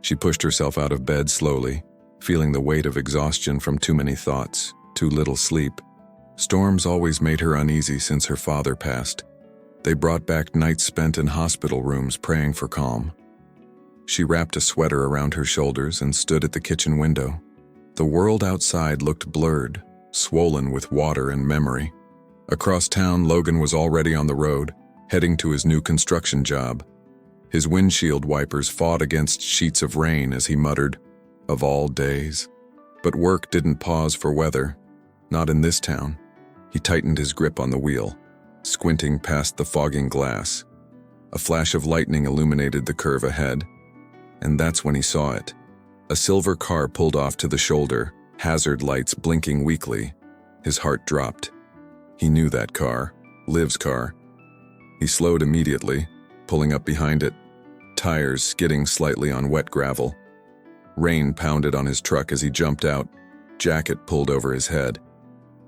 She pushed herself out of bed slowly, feeling the weight of exhaustion from too many thoughts, too little sleep. Storms always made her uneasy since her father passed. They brought back nights spent in hospital rooms praying for calm. She wrapped a sweater around her shoulders and stood at the kitchen window. The world outside looked blurred, swollen with water and memory. Across town, Logan was already on the road, heading to his new construction job. His windshield wipers fought against sheets of rain as he muttered, "Of all days." But work didn't pause for weather, not in this town. He tightened his grip on the wheel, squinting past the fogging glass. A flash of lightning illuminated the curve ahead, and that's when he saw it. A silver car pulled off to the shoulder, hazard lights blinking weakly. His heart dropped. He knew that car, Liv's car. He slowed immediately, pulling up behind it, tires skidding slightly on wet gravel. Rain pounded on his truck as he jumped out, jacket pulled over his head.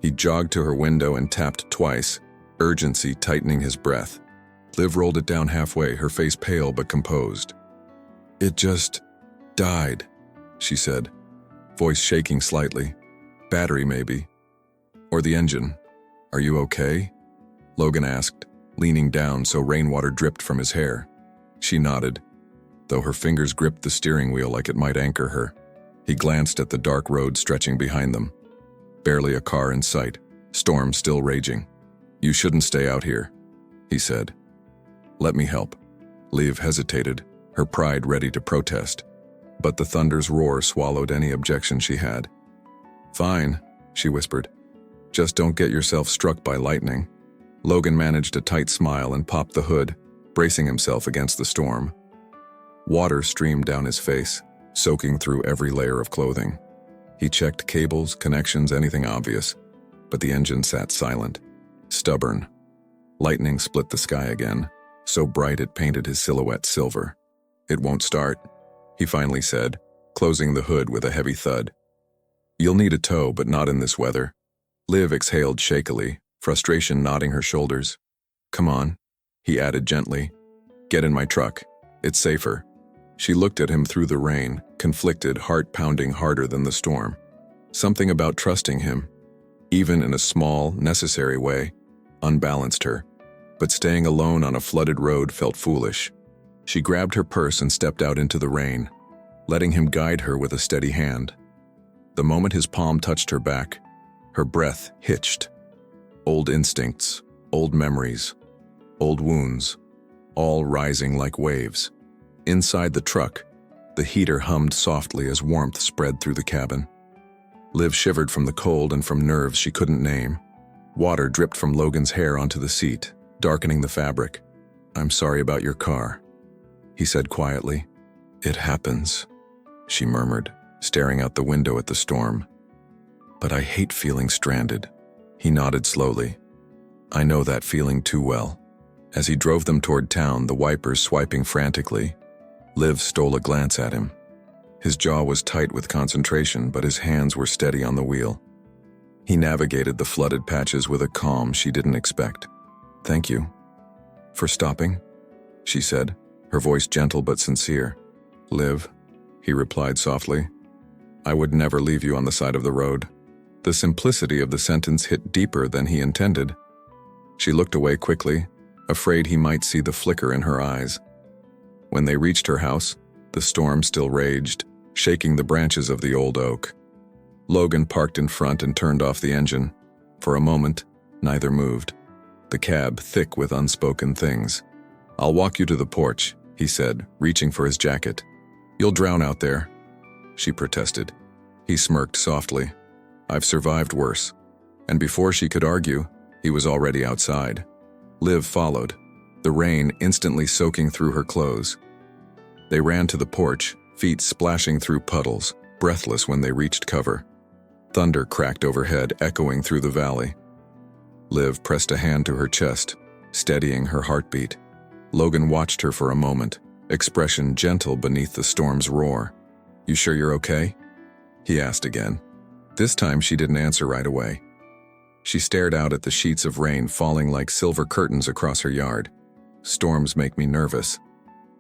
He jogged to her window and tapped twice, urgency tightening his breath. Liv rolled it down halfway, her face pale but composed. "It just died," she said, voice shaking slightly. "Battery, maybe. Or the engine. Are you okay?" Logan asked, leaning down so rainwater dripped from his hair. She nodded, though her fingers gripped the steering wheel like it might anchor her. He glanced at the dark road stretching behind them. Barely a car in sight, storm still raging. "You shouldn't stay out here," he said. "Let me help." Liv hesitated, her pride ready to protest. But the thunder's roar swallowed any objection she had. "Fine," she whispered. "Just don't get yourself struck by lightning." Logan managed a tight smile and popped the hood, bracing himself against the storm. Water streamed down his face, soaking through every layer of clothing. He checked cables, connections, anything obvious, but the engine sat silent, stubborn. Lightning split the sky again, so bright it painted his silhouette silver. "It won't start," he finally said, closing the hood with a heavy thud. "You'll need a tow, but not in this weather." Liv exhaled shakily, frustration knotting her shoulders. "Come on," he added gently. "Get in my truck. It's safer." She looked at him through the rain, conflicted, heart pounding harder than the storm. Something about trusting him, even in a small, necessary way, unbalanced her. But staying alone on a flooded road felt foolish. She grabbed her purse and stepped out into the rain, letting him guide her with a steady hand. The moment his palm touched her back, her breath hitched. Old instincts, old memories, old wounds, all rising like waves. Inside the truck, the heater hummed softly as warmth spread through the cabin. Liv shivered from the cold and from nerves she couldn't name. Water dripped from Logan's hair onto the seat, darkening the fabric. "I'm sorry about your car," he said quietly. "It happens," she murmured, staring out the window at the storm. "But I hate feeling stranded." He nodded slowly. "I know that feeling too well." As he drove them toward town, the wipers swiping frantically, Liv stole a glance at him. His jaw was tight with concentration, but his hands were steady on the wheel. He navigated the flooded patches with a calm she didn't expect. "Thank you for stopping," she said, her voice gentle but sincere. "Liv," he replied softly, "I would never leave you on the side of the road." The simplicity of the sentence hit deeper than he intended. She looked away quickly, afraid he might see the flicker in her eyes. When they reached her house, the storm still raged, shaking the branches of the old oak. Logan parked in front and turned off the engine. For a moment, neither moved. The cab thick with unspoken things. "I'll walk you to the porch," he said, reaching for his jacket. "You'll drown out there," she protested. He smirked softly. "I've survived worse." And before she could argue, he was already outside. Liv followed, the rain instantly soaking through her clothes. They ran to the porch, feet splashing through puddles, breathless when they reached cover. Thunder cracked overhead, echoing through the valley. Liv pressed a hand to her chest, steadying her heartbeat. Logan watched her for a moment, expression gentle beneath the storm's roar. "You sure you're okay?" he asked again. This time she didn't answer right away. She stared out at the sheets of rain falling like silver curtains across her yard. "Storms make me nervous,"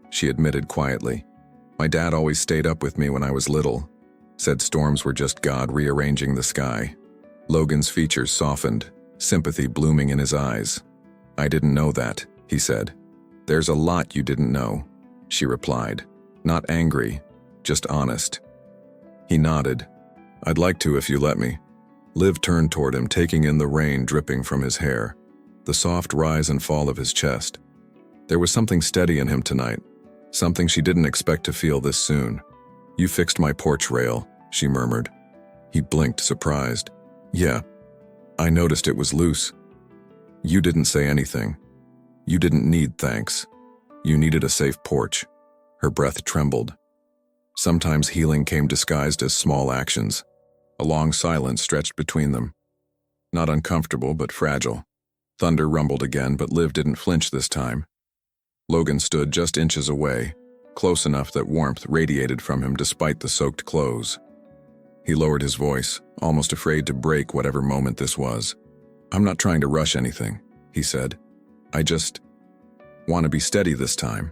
she admitted quietly. "My dad always stayed up with me when I was little, said storms were just God rearranging the sky." Logan's features softened, sympathy blooming in his eyes. "I didn't know that," he said. "There's a lot you didn't know," she replied, not angry, just honest. He nodded. "I'd like to if you let me." Liv turned toward him, taking in the rain dripping from his hair, the soft rise and fall of his chest. There was something steady in him tonight, something she didn't expect to feel this soon. "You fixed my porch rail," she murmured. He blinked, surprised. "Yeah, I noticed it was loose." "You didn't say anything. You didn't need thanks. You needed a safe porch." Her breath trembled. Sometimes healing came disguised as small actions. A long silence stretched between them. Not uncomfortable, but fragile. Thunder rumbled again, but Liv didn't flinch this time. Logan stood just inches away, close enough that warmth radiated from him despite the soaked clothes. He lowered his voice, almost afraid to break whatever moment this was. "I'm not trying to rush anything," he said. "I just want to be steady this time."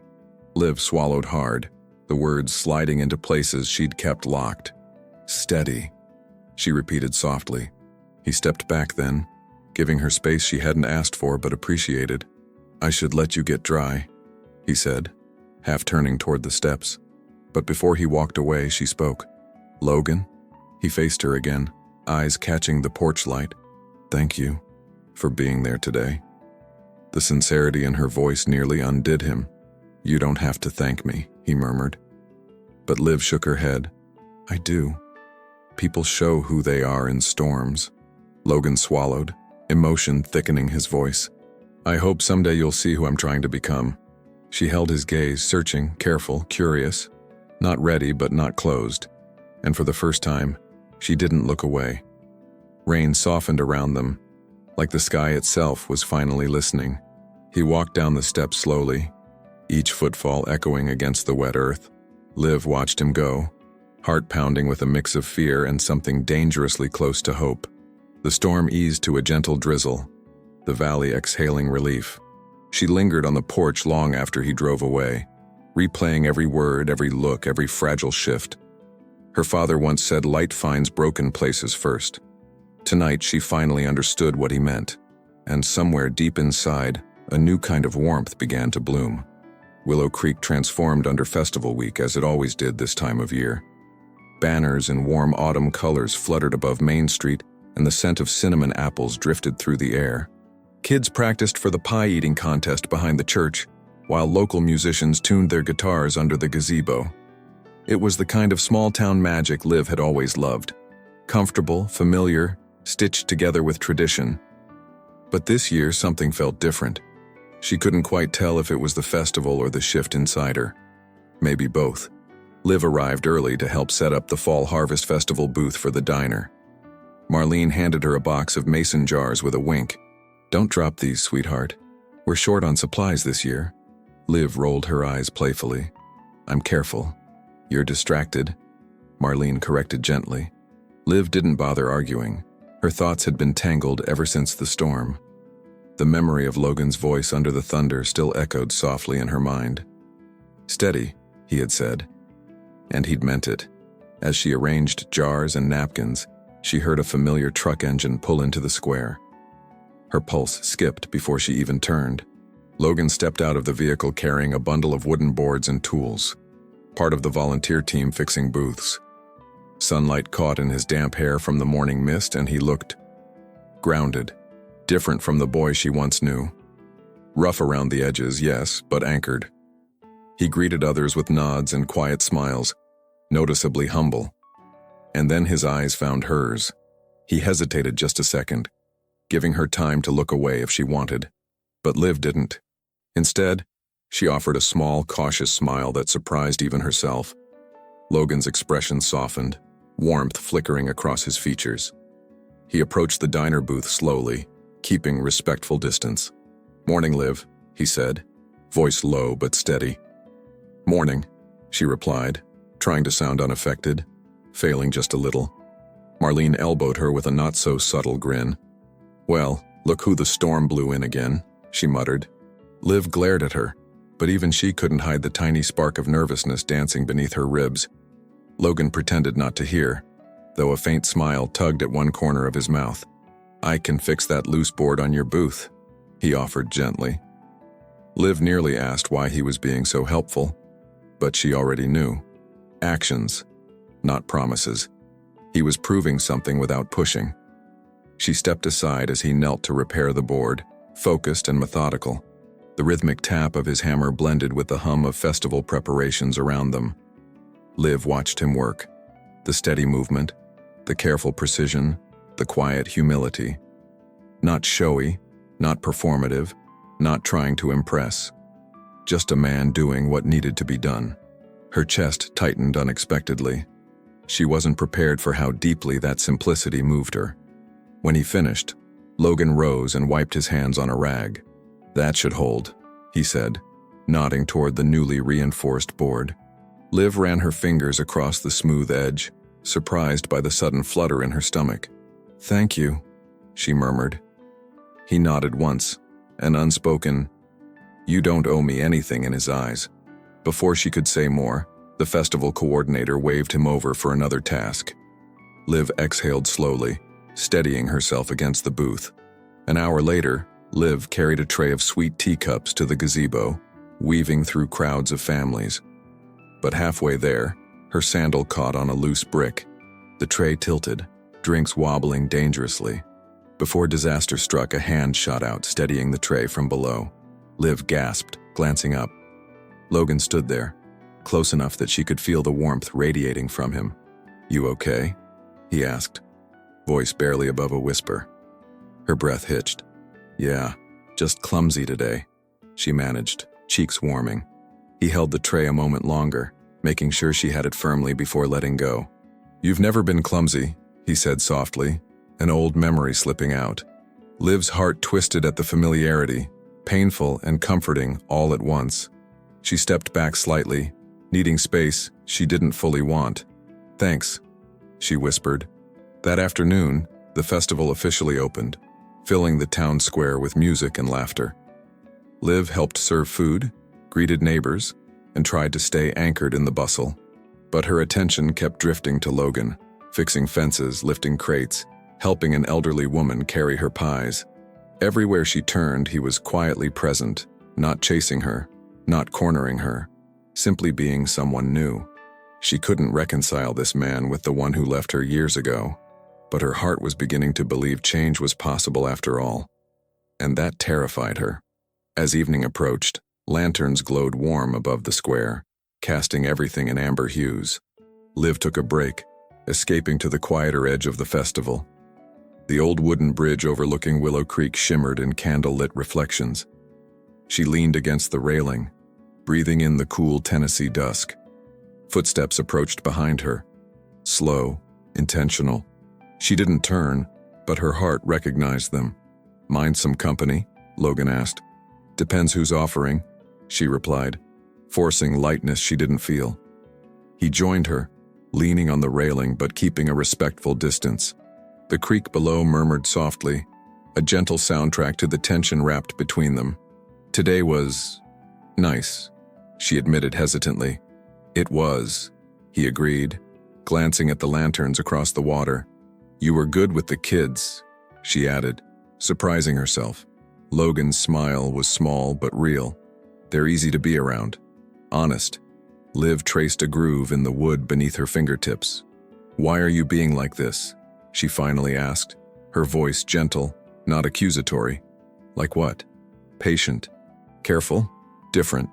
Liv swallowed hard, the words sliding into places she'd kept locked. "Steady," she repeated softly. He stepped back then, giving her space she hadn't asked for but appreciated. "I should let you get dry," he said, half turning toward the steps. But before he walked away, she spoke. "Logan?" He faced her again, eyes catching the porch light. "Thank you for being there today." The sincerity in her voice nearly undid him. "You don't have to thank me," he murmured. But Liv shook her head. "I do. People show who they are in storms." Logan swallowed, emotion thickening his voice. "I hope someday you'll see who I'm trying to become." She held his gaze, searching, careful, curious, not ready but not closed. And for the first time, she didn't look away. Rain softened around them, like the sky itself was finally listening. He walked down the steps slowly, each footfall echoing against the wet earth. Liv watched him go, heart pounding with a mix of fear and something dangerously close to hope. The storm eased to a gentle drizzle, the valley exhaling relief. She lingered on the porch long after he drove away, replaying every word, every look, every fragile shift. Her father once said light finds broken places first. Tonight she finally understood what he meant, and somewhere deep inside, a new kind of warmth began to bloom. Willow Creek transformed under festival week as it always did this time of year. Banners in warm autumn colors fluttered above Main Street, and the scent of cinnamon apples drifted through the air. Kids practiced for the pie-eating contest behind the church, while local musicians tuned their guitars under the gazebo. It was the kind of small-town magic Liv had always loved. Comfortable, familiar, stitched together with tradition. But this year something felt different. She couldn't quite tell if it was the festival or the shift inside her. Maybe both. Liv arrived early to help set up the Fall Harvest Festival booth for the diner. Marlene handed her a box of mason jars with a wink. "Don't drop these, sweetheart. We're short on supplies this year." Liv rolled her eyes playfully. "I'm careful. You're distracted," Marlene corrected gently. Liv didn't bother arguing. Her thoughts had been tangled ever since the storm. The memory of Logan's voice under the thunder still echoed softly in her mind. "Steady," he had said. And he'd meant it. As she arranged jars and napkins, she heard a familiar truck engine pull into the square. Her pulse skipped before she even turned. Logan stepped out of the vehicle carrying a bundle of wooden boards and tools, part of the volunteer team fixing booths. Sunlight caught in his damp hair from the morning mist, and he looked grounded, different from the boy she once knew. Rough around the edges, yes, but anchored. He greeted others with nods and quiet smiles, noticeably humble. And then his eyes found hers. He hesitated just a second, giving her time to look away if she wanted. But Liv didn't. Instead, she offered a small, cautious smile that surprised even herself. Logan's expression softened, warmth flickering across his features. He approached the diner booth slowly, keeping respectful distance. "Morning, Liv," he said, voice low but steady. "Morning," she replied, trying to sound unaffected, failing just a little. Marlene elbowed her with a not-so-subtle grin. "Well, look who the storm blew in again," she muttered. Liv glared at her, but even she couldn't hide the tiny spark of nervousness dancing beneath her ribs. Logan pretended not to hear, though a faint smile tugged at one corner of his mouth. "I can fix that loose board on your booth," he offered gently. Liv nearly asked why he was being so helpful, but she already knew. Actions, not promises. He was proving something without pushing. She stepped aside as he knelt to repair the board, focused and methodical. The rhythmic tap of his hammer blended with the hum of festival preparations around them. Liv watched him work. The steady movement, the careful precision, the quiet humility. Not showy, not performative, not trying to impress. Just a man doing what needed to be done. Her chest tightened unexpectedly. She wasn't prepared for how deeply that simplicity moved her. When he finished, Logan rose and wiped his hands on a rag. "That should hold," he said, nodding toward the newly reinforced board. Liv ran her fingers across the smooth edge, surprised by the sudden flutter in her stomach. "Thank you," she murmured. He nodded once, an unspoken, "You don't owe me anything," in his eyes. Before she could say more, the festival coordinator waved him over for another task. Liv exhaled slowly, steadying herself against the booth. An hour later, Liv carried a tray of sweet teacups to the gazebo, weaving through crowds of families. But halfway there, her sandal caught on a loose brick. The tray tilted, drinks wobbling dangerously. Before disaster struck, a hand shot out, steadying the tray from below. Liv gasped, glancing up. Logan stood there, close enough that she could feel the warmth radiating from him. "You okay?" he asked, voice barely above a whisper. Her breath hitched. "Yeah, just clumsy today," she managed, cheeks warming. He held the tray a moment longer, making sure she had it firmly before letting go. "You've never been clumsy," he said softly, an old memory slipping out. Liv's heart twisted at the familiarity, painful and comforting all at once. She stepped back slightly, needing space she didn't fully want. "Thanks," she whispered. That afternoon, the festival officially opened, filling the town square with music and laughter. Liv helped serve food, greeted neighbors, and tried to stay anchored in the bustle. But her attention kept drifting to Logan, fixing fences, lifting crates, helping an elderly woman carry her pies. Everywhere she turned, he was quietly present, not chasing her, not cornering her, simply being someone new. She couldn't reconcile this man with the one who left her years ago, but her heart was beginning to believe change was possible after all. And that terrified her. As evening approached, lanterns glowed warm above the square, casting everything in amber hues. Liv took a break, escaping to the quieter edge of the festival. The old wooden bridge overlooking Willow Creek shimmered in candle-lit reflections. She leaned against the railing, breathing in the cool Tennessee dusk. Footsteps approached behind her, slow, intentional. She didn't turn, but her heart recognized them. "Mind some company?" Logan asked. "Depends who's offering," she replied, forcing lightness she didn't feel. He joined her, leaning on the railing but keeping a respectful distance. The creek below murmured softly, a gentle soundtrack to the tension wrapped between them. "Today was nice," she admitted hesitantly. "It was," he agreed, glancing at the lanterns across the water. "You were good with the kids," she added, surprising herself. Logan's smile was small but real. "They're easy to be around. Honest." Liv traced a groove in the wood beneath her fingertips. "Why are you being like this?" she finally asked, her voice gentle, not accusatory. "Like what?" "Patient. Careful. Different."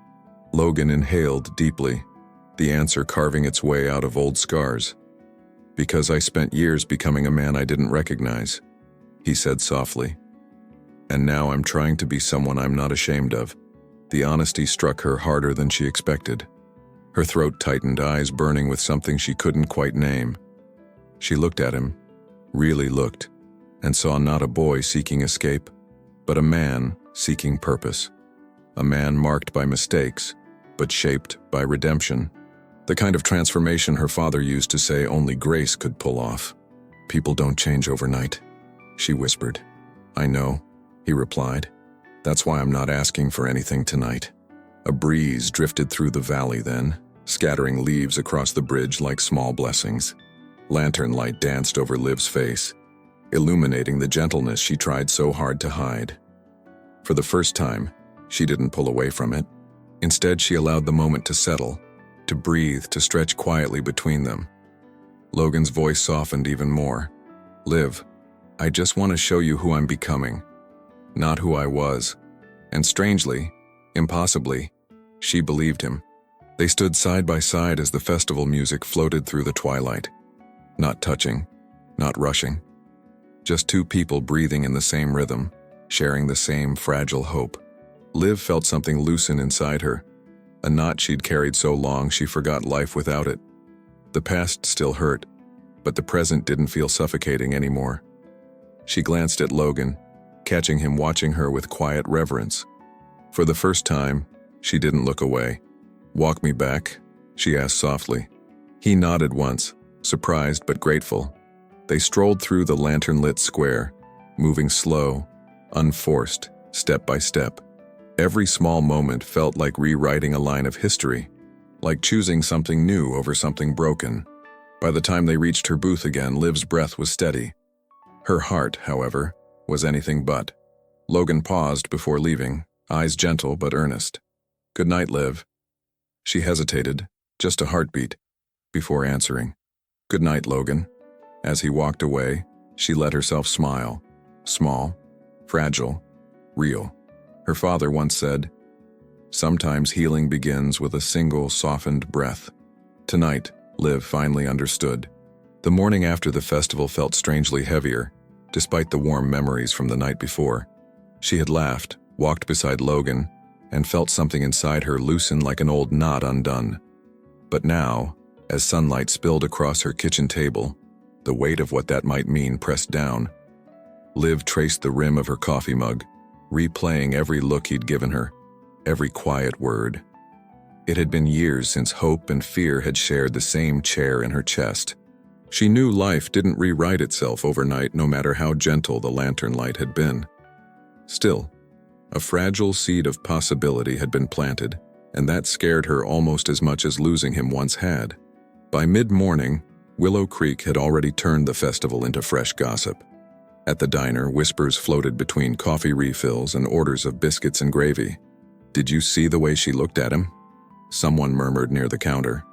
Logan inhaled deeply, the answer carving its way out of old scars. "Because I spent years becoming a man I didn't recognize," he said softly. "And now I'm trying to be someone I'm not ashamed of." The honesty struck her harder than she expected. Her throat tightened, eyes burning with something she couldn't quite name. She looked at him, really looked, and saw not a boy seeking escape, but a man seeking purpose. A man marked by mistakes, but shaped by redemption. The kind of transformation her father used to say only grace could pull off. "People don't change overnight," she whispered. "I know," he replied. "That's why I'm not asking for anything tonight." A breeze drifted through the valley then, scattering leaves across the bridge like small blessings. Lantern light danced over Liv's face. illuminating the gentleness she tried so hard to hide. For the first time, she didn't pull away from it. Instead, she allowed the moment to settle, to breathe, to stretch quietly between them. Logan's voice softened even more. "Liv, I just want to show you who I'm becoming, not who I was." And strangely, impossibly, she believed him. They stood side by side as the festival music floated through the twilight. Not touching, not rushing. Just two people breathing in the same rhythm, sharing the same fragile hope. Liv felt something loosen inside her, a knot she'd carried so long she forgot life without it. The past still hurt, but the present didn't feel suffocating anymore. She glanced at Logan, catching him watching her with quiet reverence. For the first time, she didn't look away. "Walk me back?" she asked softly. He nodded once, surprised but grateful. They strolled through the lantern-lit square, moving slow, unforced, step by step. Every small moment felt like rewriting a line of history, like choosing something new over something broken. By the time they reached her booth again, Liv's breath was steady. Her heart, however, was anything but. Logan paused before leaving, eyes gentle but earnest. "Good night, Liv." She hesitated, just a heartbeat, before answering. "Good night, Logan." As he walked away, she let herself smile. Small, fragile, real. Her father once said, "Sometimes healing begins with a single softened breath." Tonight, Liv finally understood. The morning after the festival felt strangely heavier, despite the warm memories from the night before. She had laughed, walked beside Logan, and felt something inside her loosen like an old knot undone. But now, as sunlight spilled across her kitchen table, the weight of what that might mean pressed down. Liv traced the rim of her coffee mug, replaying every look he'd given her, every quiet word. It had been years since hope and fear had shared the same chair in her chest. She knew life didn't rewrite itself overnight, no matter how gentle the lantern light had been. Still, a fragile seed of possibility had been planted, and that scared her almost as much as losing him once had. By mid-morning, Willow Creek had already turned the festival into fresh gossip. At the diner, whispers floated between coffee refills and orders of biscuits and gravy. "Did you see the way she looked at him?" Someone murmured near the counter.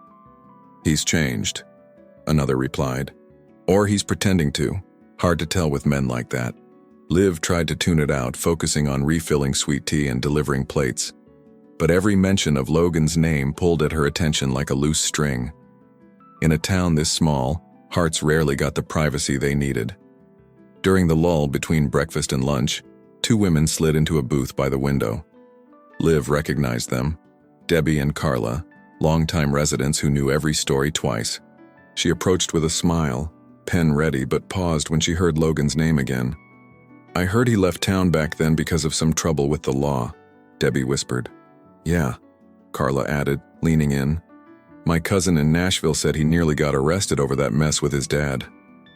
"He's changed," another replied. "Or he's pretending to. Hard to tell with men like that." Liv tried to tune it out, focusing on refilling sweet tea and delivering plates. But every mention of Logan's name pulled at her attention like a loose string. In a town this small, hearts rarely got the privacy they needed. During the lull between breakfast and lunch, two women slid into a booth by the window. Liv recognized them, Debbie and Carla, longtime residents who knew every story twice. She approached with a smile, pen ready, but paused when she heard Logan's name again. "I heard he left town back then because of some trouble with the law," Debbie whispered. "Yeah," Carla added, leaning in. "My cousin in Nashville said he nearly got arrested over that mess with his dad."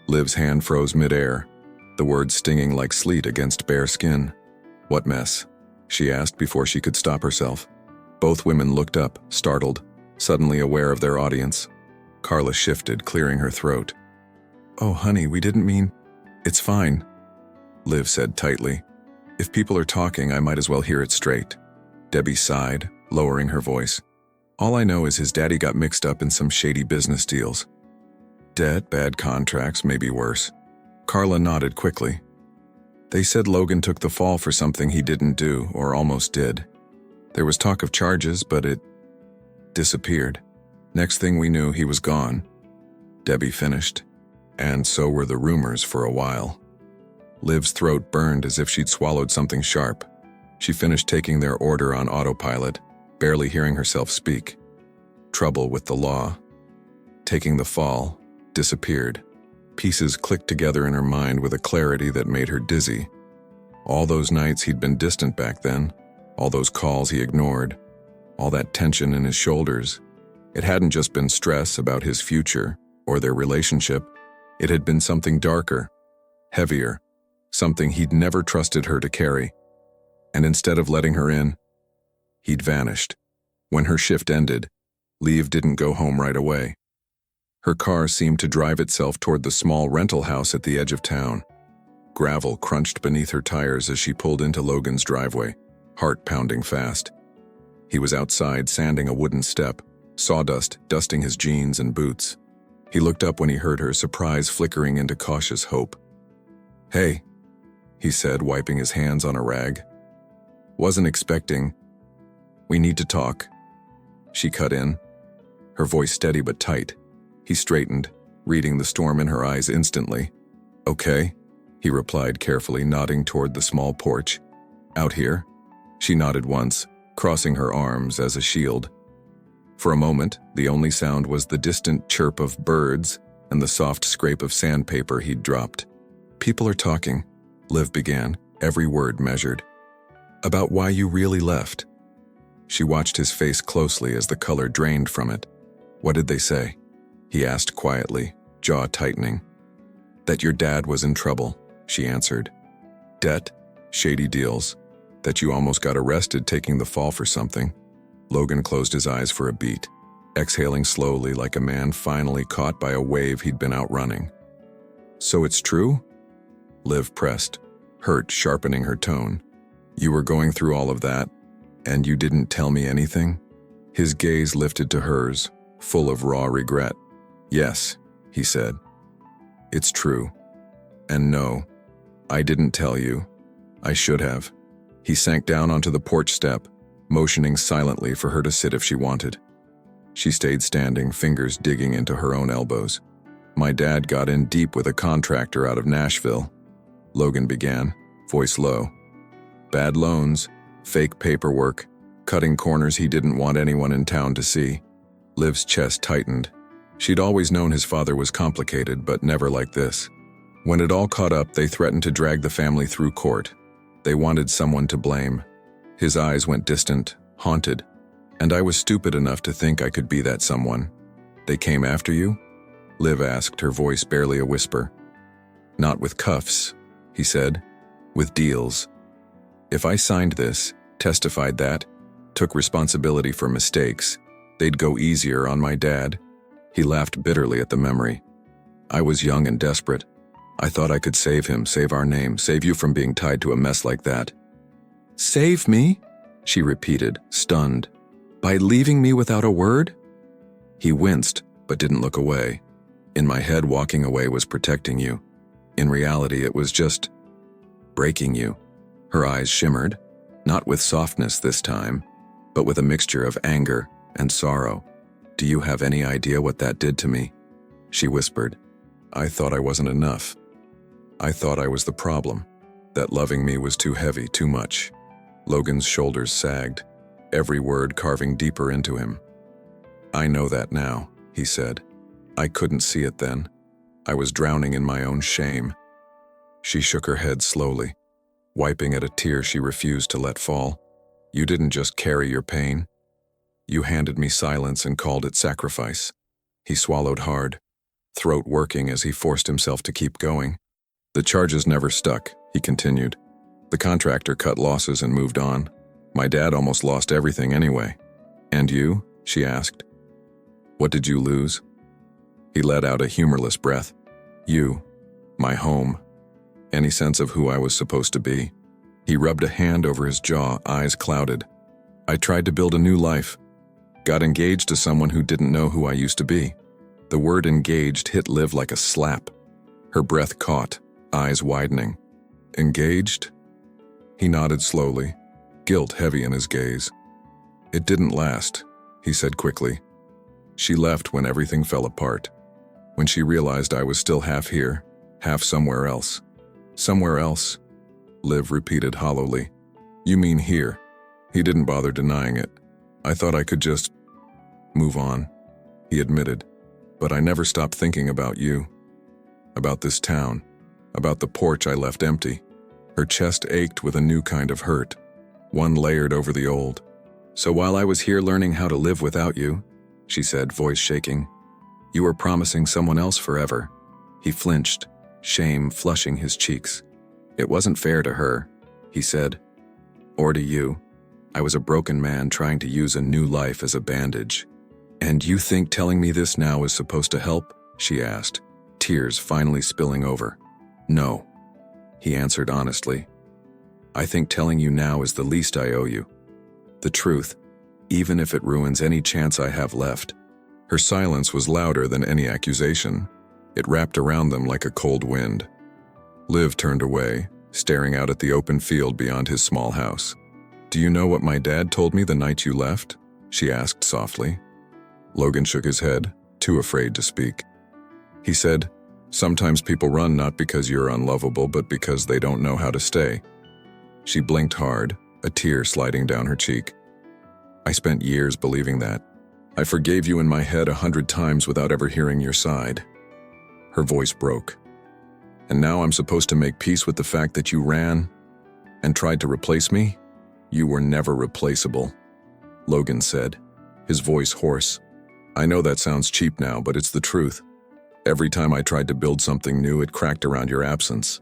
Liv's hand froze midair, the words stinging like sleet against bare skin. "What mess?" she asked before she could stop herself. Both women looked up, startled, suddenly aware of their audience. Carla shifted, clearing her throat. "Oh, honey, we didn't mean—" "It's fine," Liv said tightly. "If people are talking, I might as well hear it straight." Debbie sighed, lowering her voice. "All I know is his daddy got mixed up in some shady business deals. Debt, bad contracts, maybe worse." Carla nodded quickly. "They said Logan took the fall for something he didn't do, or almost did. There was talk of charges, but it disappeared. Next thing we knew, he was gone." Debbie finished. "And so were the rumors for a while." Liv's throat burned as if she'd swallowed something sharp. She finished taking their order on autopilot, barely hearing herself speak. Trouble with the law. Taking the fall. Disappeared. Pieces clicked together in her mind with a clarity that made her dizzy. All those nights he'd been distant back then, all those calls he ignored, all that tension in his shoulders. It hadn't just been stress about his future or their relationship. It had been something darker, heavier, something he'd never trusted her to carry. And instead of letting her in, he'd vanished. When her shift ended, Liv didn't go home right away. Her car seemed to drive itself toward the small rental house at the edge of town. Gravel crunched beneath her tires as she pulled into Logan's driveway, heart pounding fast. He was outside sanding a wooden step, sawdust dusting his jeans and boots. He looked up when he heard her, surprise flickering into cautious hope. "Hey," he said, wiping his hands on a rag. "Wasn't expecting. We need to talk." She cut in, her voice steady but tight. He straightened, reading the storm in her eyes instantly. "Okay," he replied carefully, nodding toward the small porch. "Out here?" She nodded once, crossing her arms as a shield. For a moment, the only sound was the distant chirp of birds and the soft scrape of sandpaper he'd dropped. "People are talking," Liv began, every word measured. "About why you really left." She watched his face closely as the color drained from it. "What did they say?" he asked quietly, jaw tightening. "That your dad was in trouble," she answered. "Debt, shady deals, that you almost got arrested taking the fall for something." Logan closed his eyes for a beat, exhaling slowly like a man finally caught by a wave he'd been outrunning. "So it's true?" Liv pressed, hurt sharpening her tone. "You were going through all of that, and you didn't tell me anything?" His gaze lifted to hers, full of raw regret. "Yes," he said. "It's true. And no, I didn't tell you. I should have." He sank down onto the porch step, motioning silently for her to sit if she wanted. She stayed standing, fingers digging into her own elbows. "My dad got in deep with a contractor out of Nashville," Logan began, voice low. "Bad loans, fake paperwork, cutting corners he didn't want anyone in town to see." Liv's chest tightened. She'd always known his father was complicated, but never like this. When it all caught up, they threatened to drag the family through court. They wanted someone to blame. His eyes went distant, haunted, and I was stupid enough to think I could be that someone. "They came after you?" Liv asked, her voice barely a whisper. "Not with cuffs," he said, "with deals. If I signed this, testified that, took responsibility for mistakes, they'd go easier on my dad." He laughed bitterly at the memory. "I was young and desperate. I thought I could save him, save our name, save you from being tied to a mess like that." "Save me?" she repeated, stunned. "By leaving me without a word?" He winced, but didn't look away. "In my head, walking away was protecting you. In reality, it was just breaking you." Her eyes shimmered, not with softness this time, but with a mixture of anger and sorrow. "Do you have any idea what that did to me?" she whispered. "I thought I wasn't enough. I thought I was the problem, that loving me was too heavy, too much." Logan's shoulders sagged, every word carving deeper into him. "I know that now," he said. "I couldn't see it then. I was drowning in my own shame." She shook her head slowly, wiping at a tear she refused to let fall. "You didn't just carry your pain. You handed me silence and called it sacrifice." He swallowed hard, throat working as he forced himself to keep going. "The charges never stuck," he continued. "The contractor cut losses and moved on. My dad almost lost everything anyway." "And you?" she asked. "What did you lose?" He let out a humorless breath. "You. My home. Any sense of who I was supposed to be." He rubbed a hand over his jaw, eyes clouded. "I tried to build a new life. Got engaged to someone who didn't know who I used to be." The word engaged hit Liv like a slap. Her breath caught, eyes widening. "Engaged?" He nodded slowly, guilt heavy in his gaze. "It didn't last," he said quickly. "She left when everything fell apart. When she realized I was still half here, half somewhere else." "Somewhere else?" Liv repeated hollowly. "You mean here?" He didn't bother denying it. "I thought I could just move on," he admitted. "But I never stopped thinking about you. About this town. About the porch I left empty." Her chest ached with a new kind of hurt, one layered over the old. "So while I was here learning how to live without you," she said, voice shaking, "you were promising someone else forever." He flinched, shame flushing his cheeks. "It wasn't fair to her," he said. "Or to you. I was a broken man trying to use a new life as a bandage." "And you think telling me this now is supposed to help?" she asked, tears finally spilling over. "No." he answered honestly. "I think telling you now is the least I owe you. The truth, even if it ruins any chance I have left." Her silence was louder than any accusation. It wrapped around them like a cold wind. Liv turned away, staring out at the open field beyond his small house. "Do you know what my dad told me the night you left?" she asked softly. Logan shook his head, too afraid to speak. He said, "Sometimes people run not because you're unlovable, but because they don't know how to stay." She blinked hard, a tear sliding down her cheek. "I spent years believing that. I forgave you in my head 100 times without ever hearing your side." Her voice broke. "And now I'm supposed to make peace with the fact that you ran and tried to replace me? You were never replaceable," Logan said, his voice hoarse. "I know that sounds cheap now, but it's the truth. Every time I tried to build something new, it cracked around your absence."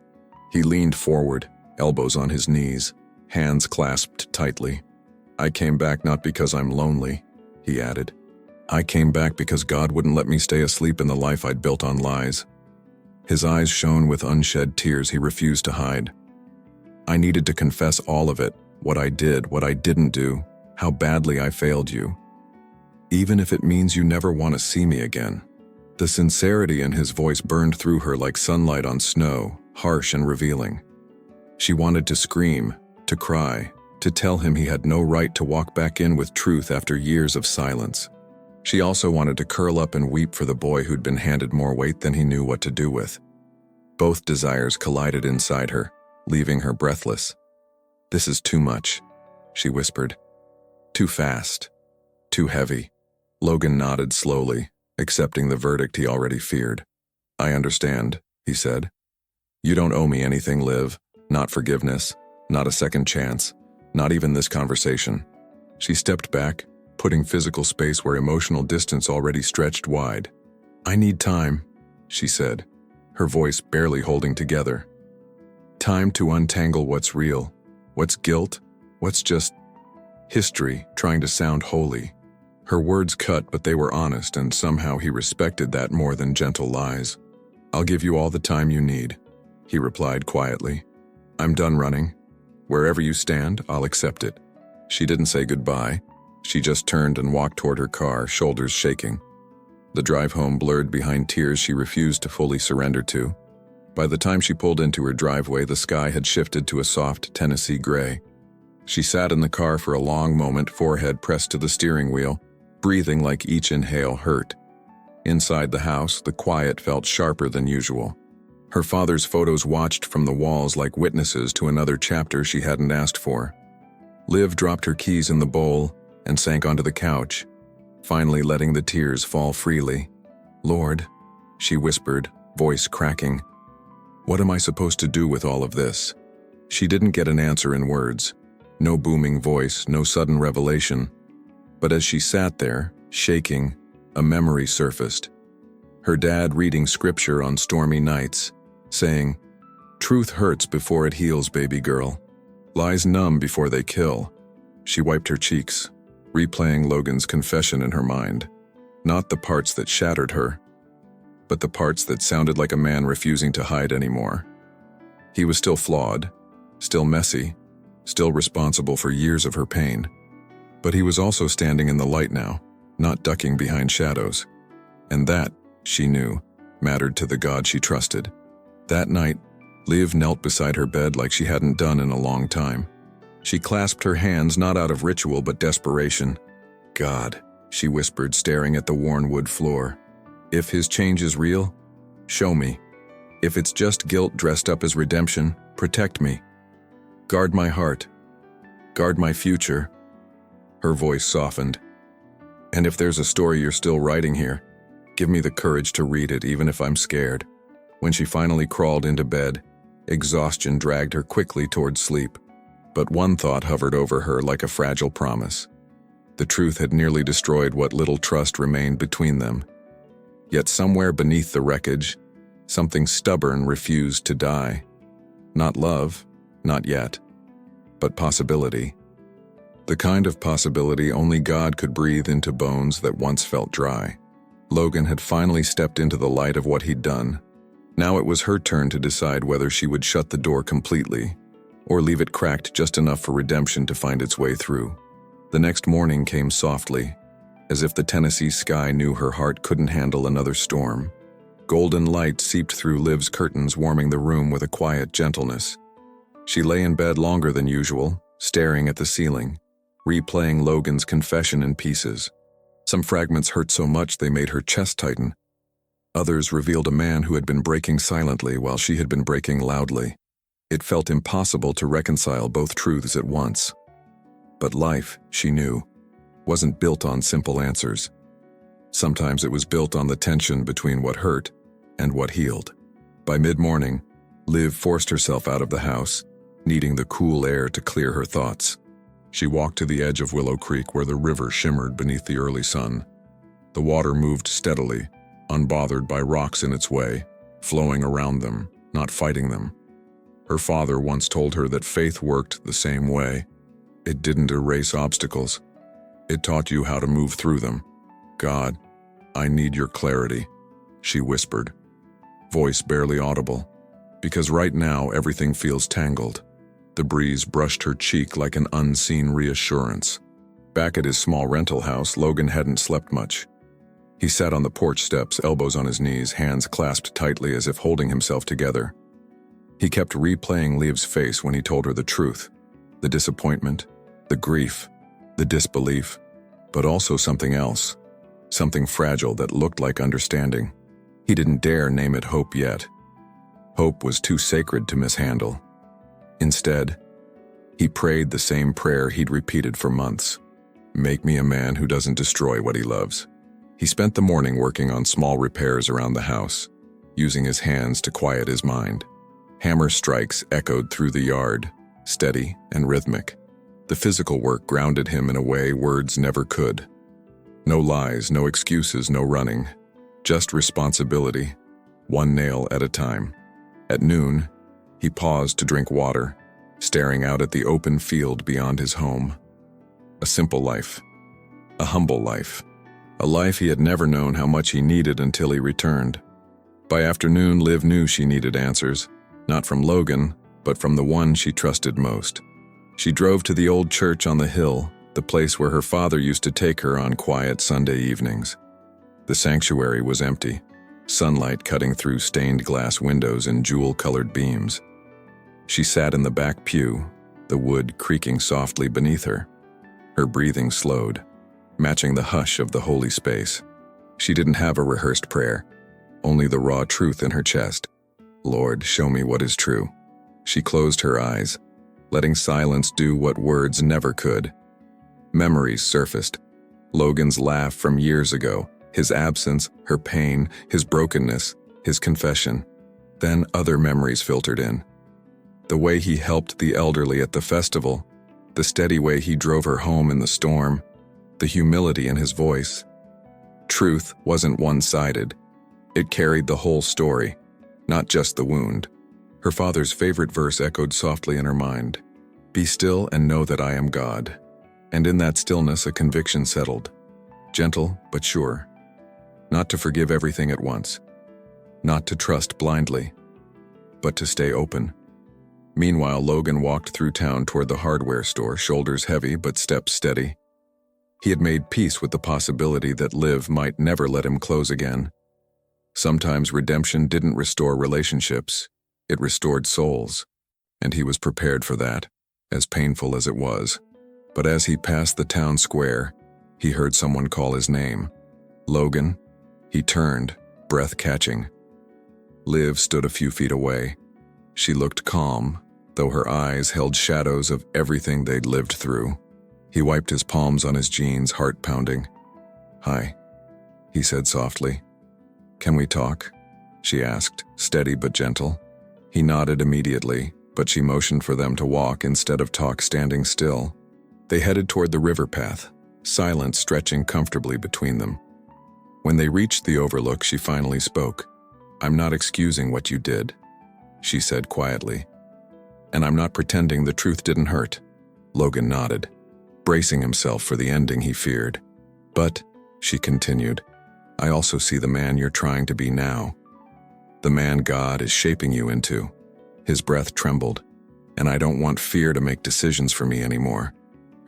He leaned forward, elbows on his knees, hands clasped tightly. "I came back not because I'm lonely," he added. "I came back because God wouldn't let me stay asleep in the life I'd built on lies." His eyes shone with unshed tears he refused to hide. "I needed to confess all of it, what I did, what I didn't do, how badly I failed you. Even if it means you never want to see me again." The sincerity in his voice burned through her like sunlight on snow, harsh and revealing. She wanted to scream, to cry, to tell him he had no right to walk back in with truth after years of silence. She also wanted to curl up and weep for the boy who'd been handed more weight than he knew what to do with. Both desires collided inside her, leaving her breathless. "This is too much," she whispered. "Too fast. Too heavy." Logan nodded slowly, accepting the verdict he already feared. "I understand," he said. "You don't owe me anything, Liv. Not forgiveness, not a second chance, not even this conversation." She stepped back, putting physical space where emotional distance already stretched wide. "I need time," she said, her voice barely holding together. "Time to untangle what's real, what's guilt, what's just history trying to sound holy." Her words cut, but they were honest, and somehow he respected that more than gentle lies. "I'll give you all the time you need," he replied quietly. "I'm done running. Wherever you stand, I'll accept it." She didn't say goodbye. She just turned and walked toward her car, shoulders shaking. The drive home blurred behind tears she refused to fully surrender to. By the time she pulled into her driveway, the sky had shifted to a soft Tennessee gray. She sat in the car for a long moment, forehead pressed to the steering wheel, breathing like each inhale hurt. Inside the house, the quiet felt sharper than usual. Her father's photos watched from the walls like witnesses to another chapter she hadn't asked for. Liv dropped her keys in the bowl and sank onto the couch, finally letting the tears fall freely. "Lord," she whispered, voice cracking, "what am I supposed to do with all of this?" She didn't get an answer in words. No booming voice, no sudden revelation. But as she sat there, shaking, a memory surfaced. Her dad reading scripture on stormy nights, saying, "Truth hurts before it heals, baby girl. Lies numb before they kill." She wiped her cheeks, replaying Logan's confession in her mind. Not the parts that shattered her, but the parts that sounded like a man refusing to hide anymore. He was still flawed, still messy, still responsible for years of her pain. But he was also standing in the light now, not ducking behind shadows. And that, she knew, mattered to the God she trusted. That night, Liv knelt beside her bed like she hadn't done in a long time. She clasped her hands not out of ritual but desperation. "God," she whispered, staring at the worn wood floor. "If his change is real, show me. If it's just guilt dressed up as redemption, protect me. Guard my heart. Guard my future." Her voice softened. "And if there's a story you're still writing here, give me the courage to read it even if I'm scared." When she finally crawled into bed, exhaustion dragged her quickly towards sleep. But one thought hovered over her like a fragile promise. The truth had nearly destroyed what little trust remained between them. Yet somewhere beneath the wreckage, something stubborn refused to die. Not love, not yet, but possibility. The kind of possibility only God could breathe into bones that once felt dry. Logan had finally stepped into the light of what he'd done. Now it was her turn to decide whether she would shut the door completely or leave it cracked just enough for redemption to find its way through. The next morning came softly, as if the Tennessee sky knew her heart couldn't handle another storm. Golden light seeped through Liv's curtains, warming the room with a quiet gentleness. She lay in bed longer than usual, staring at the ceiling, replaying Logan's confession in pieces. Some fragments hurt so much they made her chest tighten. Others revealed a man who had been breaking silently while she had been breaking loudly. It felt impossible to reconcile both truths at once. But life, she knew, wasn't built on simple answers. Sometimes it was built on the tension between what hurt and what healed. By mid-morning, Liv forced herself out of the house, needing the cool air to clear her thoughts. She walked to the edge of Willow Creek where the river shimmered beneath the early sun. The water moved steadily, unbothered by rocks in its way, flowing around them, not fighting them. Her father once told her that faith worked the same way. It didn't erase obstacles. It taught you how to move through them. God, I need your clarity, she whispered, voice barely audible, because right now everything feels tangled. The breeze brushed her cheek like an unseen reassurance. Back at his small rental house, Logan hadn't slept much. He sat on the porch steps, elbows on his knees, hands clasped tightly as if holding himself together. He kept replaying Liv's face when he told her the truth, the disappointment, the grief, the disbelief, but also something else, something fragile that looked like understanding. He didn't dare name it hope yet. Hope was too sacred to mishandle. Instead, he prayed the same prayer he'd repeated for months. Make me a man who doesn't destroy what he loves. He spent the morning working on small repairs around the house, using his hands to quiet his mind. Hammer strikes echoed through the yard, steady and rhythmic. The physical work grounded him in a way words never could. No lies, no excuses, no running. Just responsibility, one nail at a time. At noon, he paused to drink water, staring out at the open field beyond his home. A simple life. A humble life. A life he had never known how much he needed until he returned. By afternoon, Liv knew she needed answers, not from Logan, but from the one she trusted most. She drove to the old church on the hill, the place where her father used to take her on quiet Sunday evenings. The sanctuary was empty, sunlight cutting through stained glass windows and jewel-colored beams. She sat in the back pew, the wood creaking softly beneath her. Her breathing slowed, matching the hush of the holy space. She didn't have a rehearsed prayer, only the raw truth in her chest. Lord, show me what is true. She closed her eyes, letting silence do what words never could. Memories surfaced. Logan's laugh from years ago, his absence, her pain, his brokenness, his confession. Then other memories filtered in. The way he helped the elderly at the festival, the steady way he drove her home in the storm, the humility in his voice. Truth wasn't one-sided. It carried the whole story, not just the wound. Her father's favorite verse echoed softly in her mind. Be still and know that I am God. And in that stillness, a conviction settled. Gentle but sure. Not to forgive everything at once. Not to trust blindly, but to stay open. Meanwhile, Logan walked through town toward the hardware store, shoulders heavy but steps steady. He had made peace with the possibility that Liv might never let him close again. Sometimes redemption didn't restore relationships, it restored souls, and he was prepared for that, as painful as it was. But as he passed the town square, he heard someone call his name. Logan. He turned, breath catching. Liv stood a few feet away. She looked calm, though her eyes held shadows of everything they'd lived through. He wiped his palms on his jeans, heart pounding. Hi, he said softly. Can we talk? She asked, steady but gentle. He nodded immediately, but she motioned for them to walk instead of talk, standing still. They headed toward the river path, silence stretching comfortably between them. When they reached the overlook, she finally spoke. I'm not excusing what you did, she said quietly. And I'm not pretending the truth didn't hurt. Logan nodded, bracing himself for the ending he feared. But, she continued, I also see the man you're trying to be now. The man God is shaping you into. His breath trembled. And I don't want fear to make decisions for me anymore.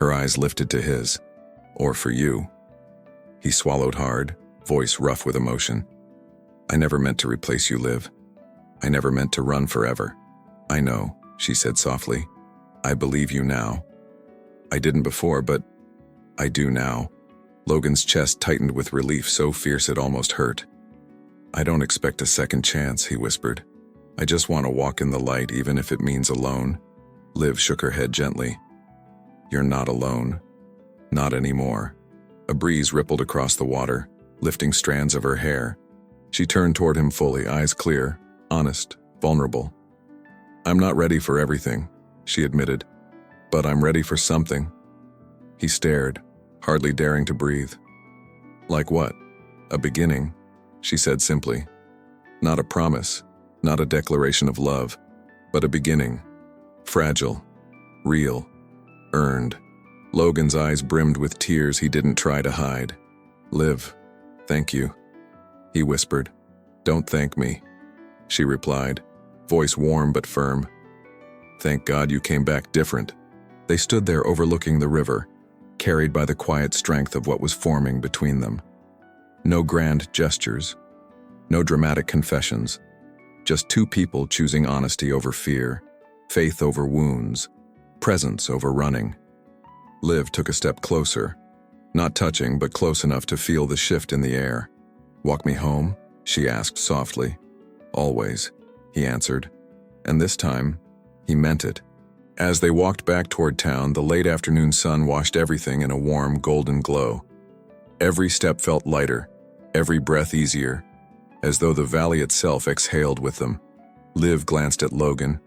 Her eyes lifted to his. Or for you. He swallowed hard, voice rough with emotion. I never meant to replace you, Liv. I never meant to run forever. I know, she said softly. I believe you now. I didn't before, but I do now. Logan's chest tightened with relief so fierce it almost hurt. I don't expect a second chance, he whispered. I just want to walk in the light even if it means alone. Liv shook her head gently. You're not alone. Not anymore. A breeze rippled across the water, lifting strands of her hair. She turned toward him fully, eyes clear, honest, vulnerable. I'm not ready for everything, she admitted, but I'm ready for something. He stared, hardly daring to breathe. Like what? A beginning, she said simply. Not a promise, not a declaration of love, but a beginning. Fragile, real, earned. Logan's eyes brimmed with tears he didn't try to hide. Liv, thank you, he whispered. Don't thank me, she replied, voice warm but firm. Thank God you came back different. They stood there overlooking the river, carried by the quiet strength of what was forming between them. No grand gestures, no dramatic confessions, just two people choosing honesty over fear, faith over wounds, presence over running. Liv took a step closer, not touching but close enough to feel the shift in the air. Walk me home? She asked softly. Always, he answered, and this time, he meant it. As they walked back toward town, the late afternoon sun washed everything in a warm, golden glow. Every step felt lighter, every breath easier, as though the valley itself exhaled with them. Liv glanced at Logan,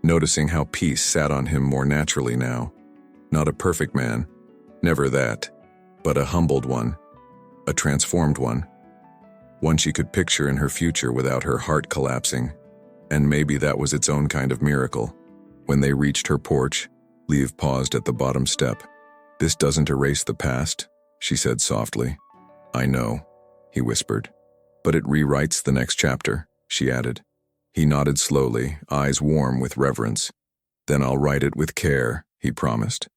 noticing how peace sat on him more naturally now. Not a perfect man, never that, but a humbled one, a transformed one. One she could picture in her future without her heart collapsing. And maybe that was its own kind of miracle. When they reached her porch, Liv paused at the bottom step. This doesn't erase the past, she said softly. I know, he whispered. But it rewrites the next chapter, she added. He nodded slowly, eyes warm with reverence. Then I'll write it with care, he promised.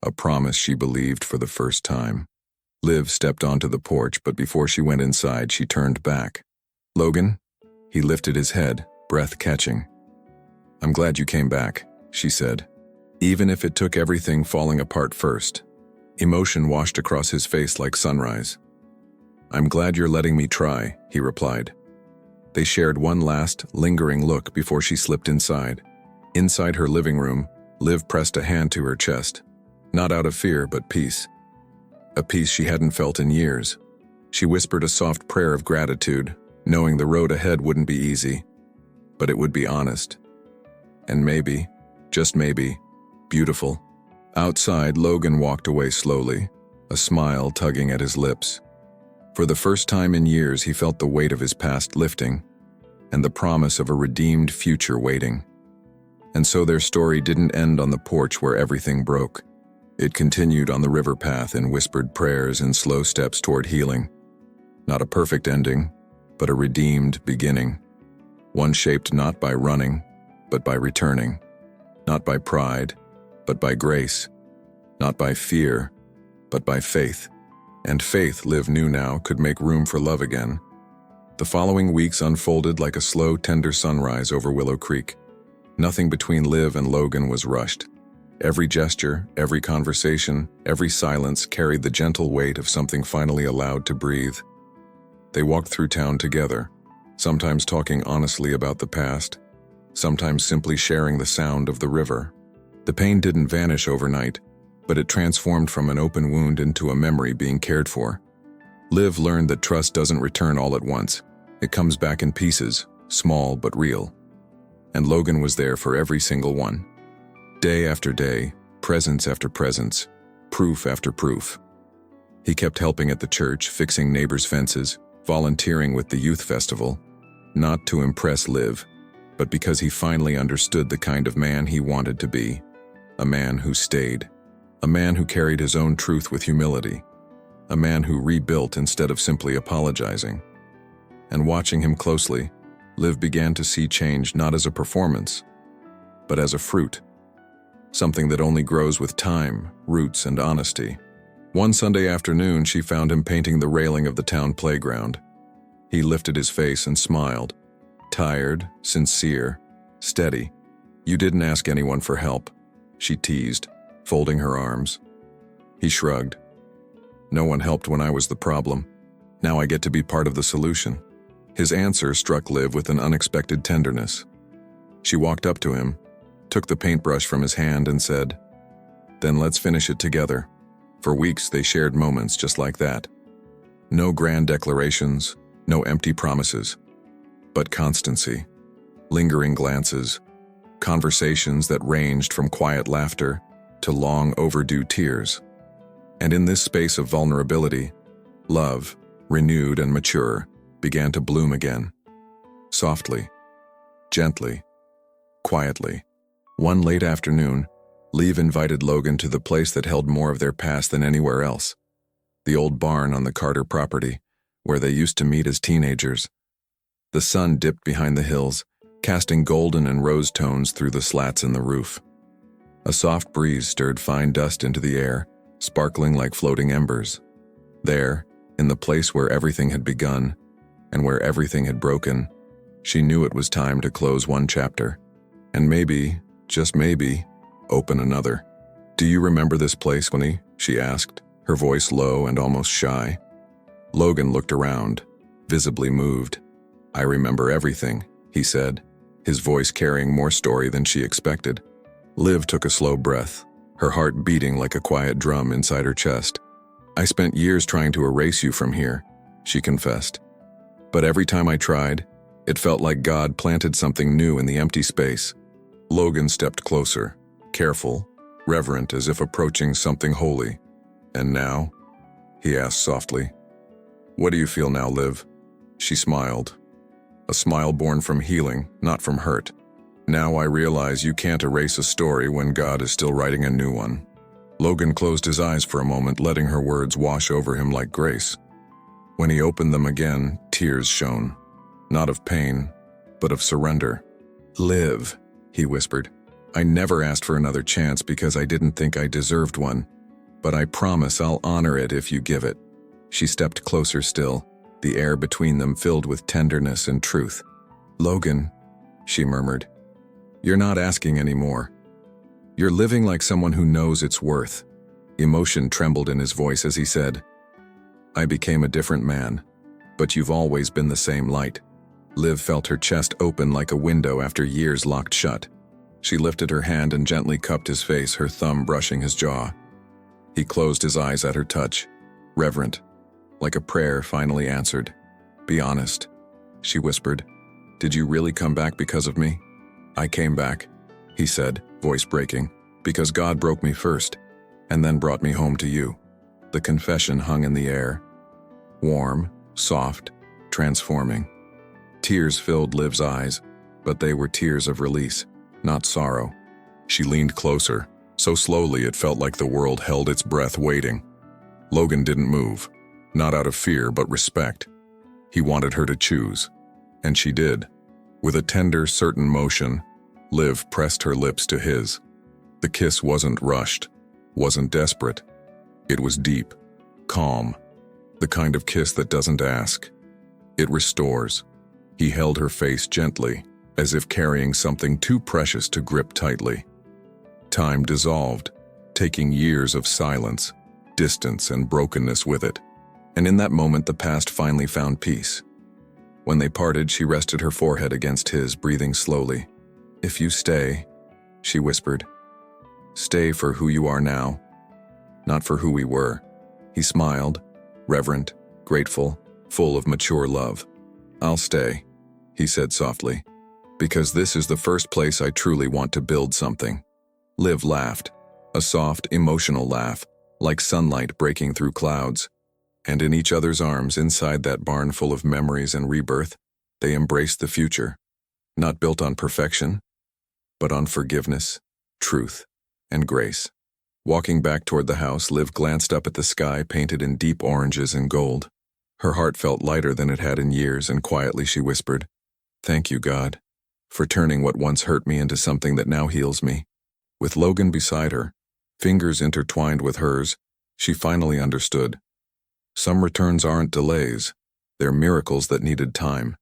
A promise she believed for the first time. Liv stepped onto the porch, but before she went inside, she turned back. Logan? He lifted his head, breath catching. I'm glad you came back, she said. Even if it took everything falling apart first. Emotion washed across his face like sunrise. I'm glad you're letting me try, he replied. They shared one last, lingering look before she slipped inside. Inside her living room, Liv pressed a hand to her chest. Not out of fear, but peace. A peace she hadn't felt in years. She whispered a soft prayer of gratitude, knowing the road ahead wouldn't be easy, but it would be honest. And maybe, just maybe, beautiful. Outside, Logan walked away slowly, a smile tugging at his lips. For the first time in years, he felt the weight of his past lifting, and the promise of a redeemed future waiting. And so their story didn't end on the porch where everything broke. It continued on the river path in whispered prayers and slow steps toward healing. Not a perfect ending, but a redeemed beginning. One shaped not by running, but by returning. Not by pride, but by grace. Not by fear, but by faith. And faith, Liv knew now, could make room for love again. The following weeks unfolded like a slow, tender sunrise over Willow Creek. Nothing between Liv and Logan was rushed. Every gesture, every conversation, every silence carried the gentle weight of something finally allowed to breathe. They walked through town together, sometimes talking honestly about the past, sometimes simply sharing the sound of the river. The pain didn't vanish overnight, but it transformed from an open wound into a memory being cared for. Liv learned that trust doesn't return all at once. It comes back in pieces, small but real. And Logan was there for every single one. Day after day, presence after presence, proof after proof. He kept helping at the church, fixing neighbors' fences, volunteering with the youth festival, not to impress Liv, but because he finally understood the kind of man he wanted to be. A man who stayed. A man who carried his own truth with humility. A man who rebuilt instead of simply apologizing. And watching him closely, Liv began to see change not as a performance, but as a fruit, something that only grows with time, roots, and honesty. One Sunday afternoon, she found him painting the railing of the town playground. He lifted his face and smiled, tired, sincere, steady. "You didn't ask anyone for help," she teased, folding her arms. He shrugged. "No one helped when I was the problem. Now I get to be part of the solution." His answer struck Liv with an unexpected tenderness. She walked up to him, took the paintbrush from his hand and said, "Then let's finish it together." For weeks they shared moments just like that. No grand declarations, no empty promises, but constancy, lingering glances, conversations that ranged from quiet laughter to long overdue tears. And in this space of vulnerability, love, renewed and mature, began to bloom again. Softly, gently, quietly. One late afternoon, Liv invited Logan to the place that held more of their past than anywhere else, the old barn on the Carter property, where they used to meet as teenagers. The sun dipped behind the hills, casting golden and rose tones through the slats in the roof. A soft breeze stirred fine dust into the air, sparkling like floating embers. There, in the place where everything had begun, and where everything had broken, she knew it was time to close one chapter, and maybe, just maybe, open another. "Do you remember this place, Winnie?" she asked, her voice low and almost shy. Logan looked around, visibly moved. "I remember everything," he said, his voice carrying more story than she expected. Liv took a slow breath, her heart beating like a quiet drum inside her chest. "I spent years trying to erase you from here," she confessed. "But every time I tried, it felt like God planted something new in the empty space." Logan stepped closer, careful, reverent, as if approaching something holy. "And now?" he asked softly. "What do you feel now, Liv?" She smiled, a smile born from healing, not from hurt. "Now I realize you can't erase a story when God is still writing a new one." Logan closed his eyes for a moment, letting her words wash over him like grace. When he opened them again, tears shone, not of pain, but of surrender. "Liv," he whispered, "I never asked for another chance because I didn't think I deserved one, but I promise I'll honor it if you give it." She stepped closer still, the air between them filled with tenderness and truth. "Logan," she murmured, "you're not asking anymore. You're living like someone who knows its worth." Emotion trembled in his voice as he said, "I became a different man, but you've always been the same light." Liv felt her chest open like a window after years locked shut. She lifted her hand and gently cupped his face, her thumb brushing his jaw. He closed his eyes at her touch, reverent, like a prayer finally answered. "Be honest," she whispered. "Did you really come back because of me?" "I came back," he said, voice breaking, "because God broke me first, and then brought me home to you." The confession hung in the air, warm, soft, transforming. Tears filled Liv's eyes, but they were tears of release, not sorrow. She leaned closer, so slowly it felt like the world held its breath waiting. Logan didn't move, not out of fear but respect. He wanted her to choose, and she did. With a tender, certain motion, Liv pressed her lips to his. The kiss wasn't rushed, wasn't desperate. It was deep, calm, the kind of kiss that doesn't ask. It restores. He held her face gently, as if carrying something too precious to grip tightly. Time dissolved, taking years of silence, distance, and brokenness with it. And in that moment, the past finally found peace. When they parted, she rested her forehead against his, breathing slowly. "If you stay," she whispered, "stay for who you are now, not for who we were." He smiled, reverent, grateful, full of mature love. "I'll stay," he said softly, "because this is the first place I truly want to build something." Liv laughed, a soft, emotional laugh, like sunlight breaking through clouds. And in each other's arms, inside that barn full of memories and rebirth, they embraced the future, not built on perfection, but on forgiveness, truth, and grace. Walking back toward the house, Liv glanced up at the sky painted in deep oranges and gold. Her heart felt lighter than it had in years, and quietly she whispered, Thank you, God, for turning what once hurt me into something that now heals me. With Logan beside her, fingers intertwined with hers, she finally understood. Some returns aren't delays, they're miracles that needed time.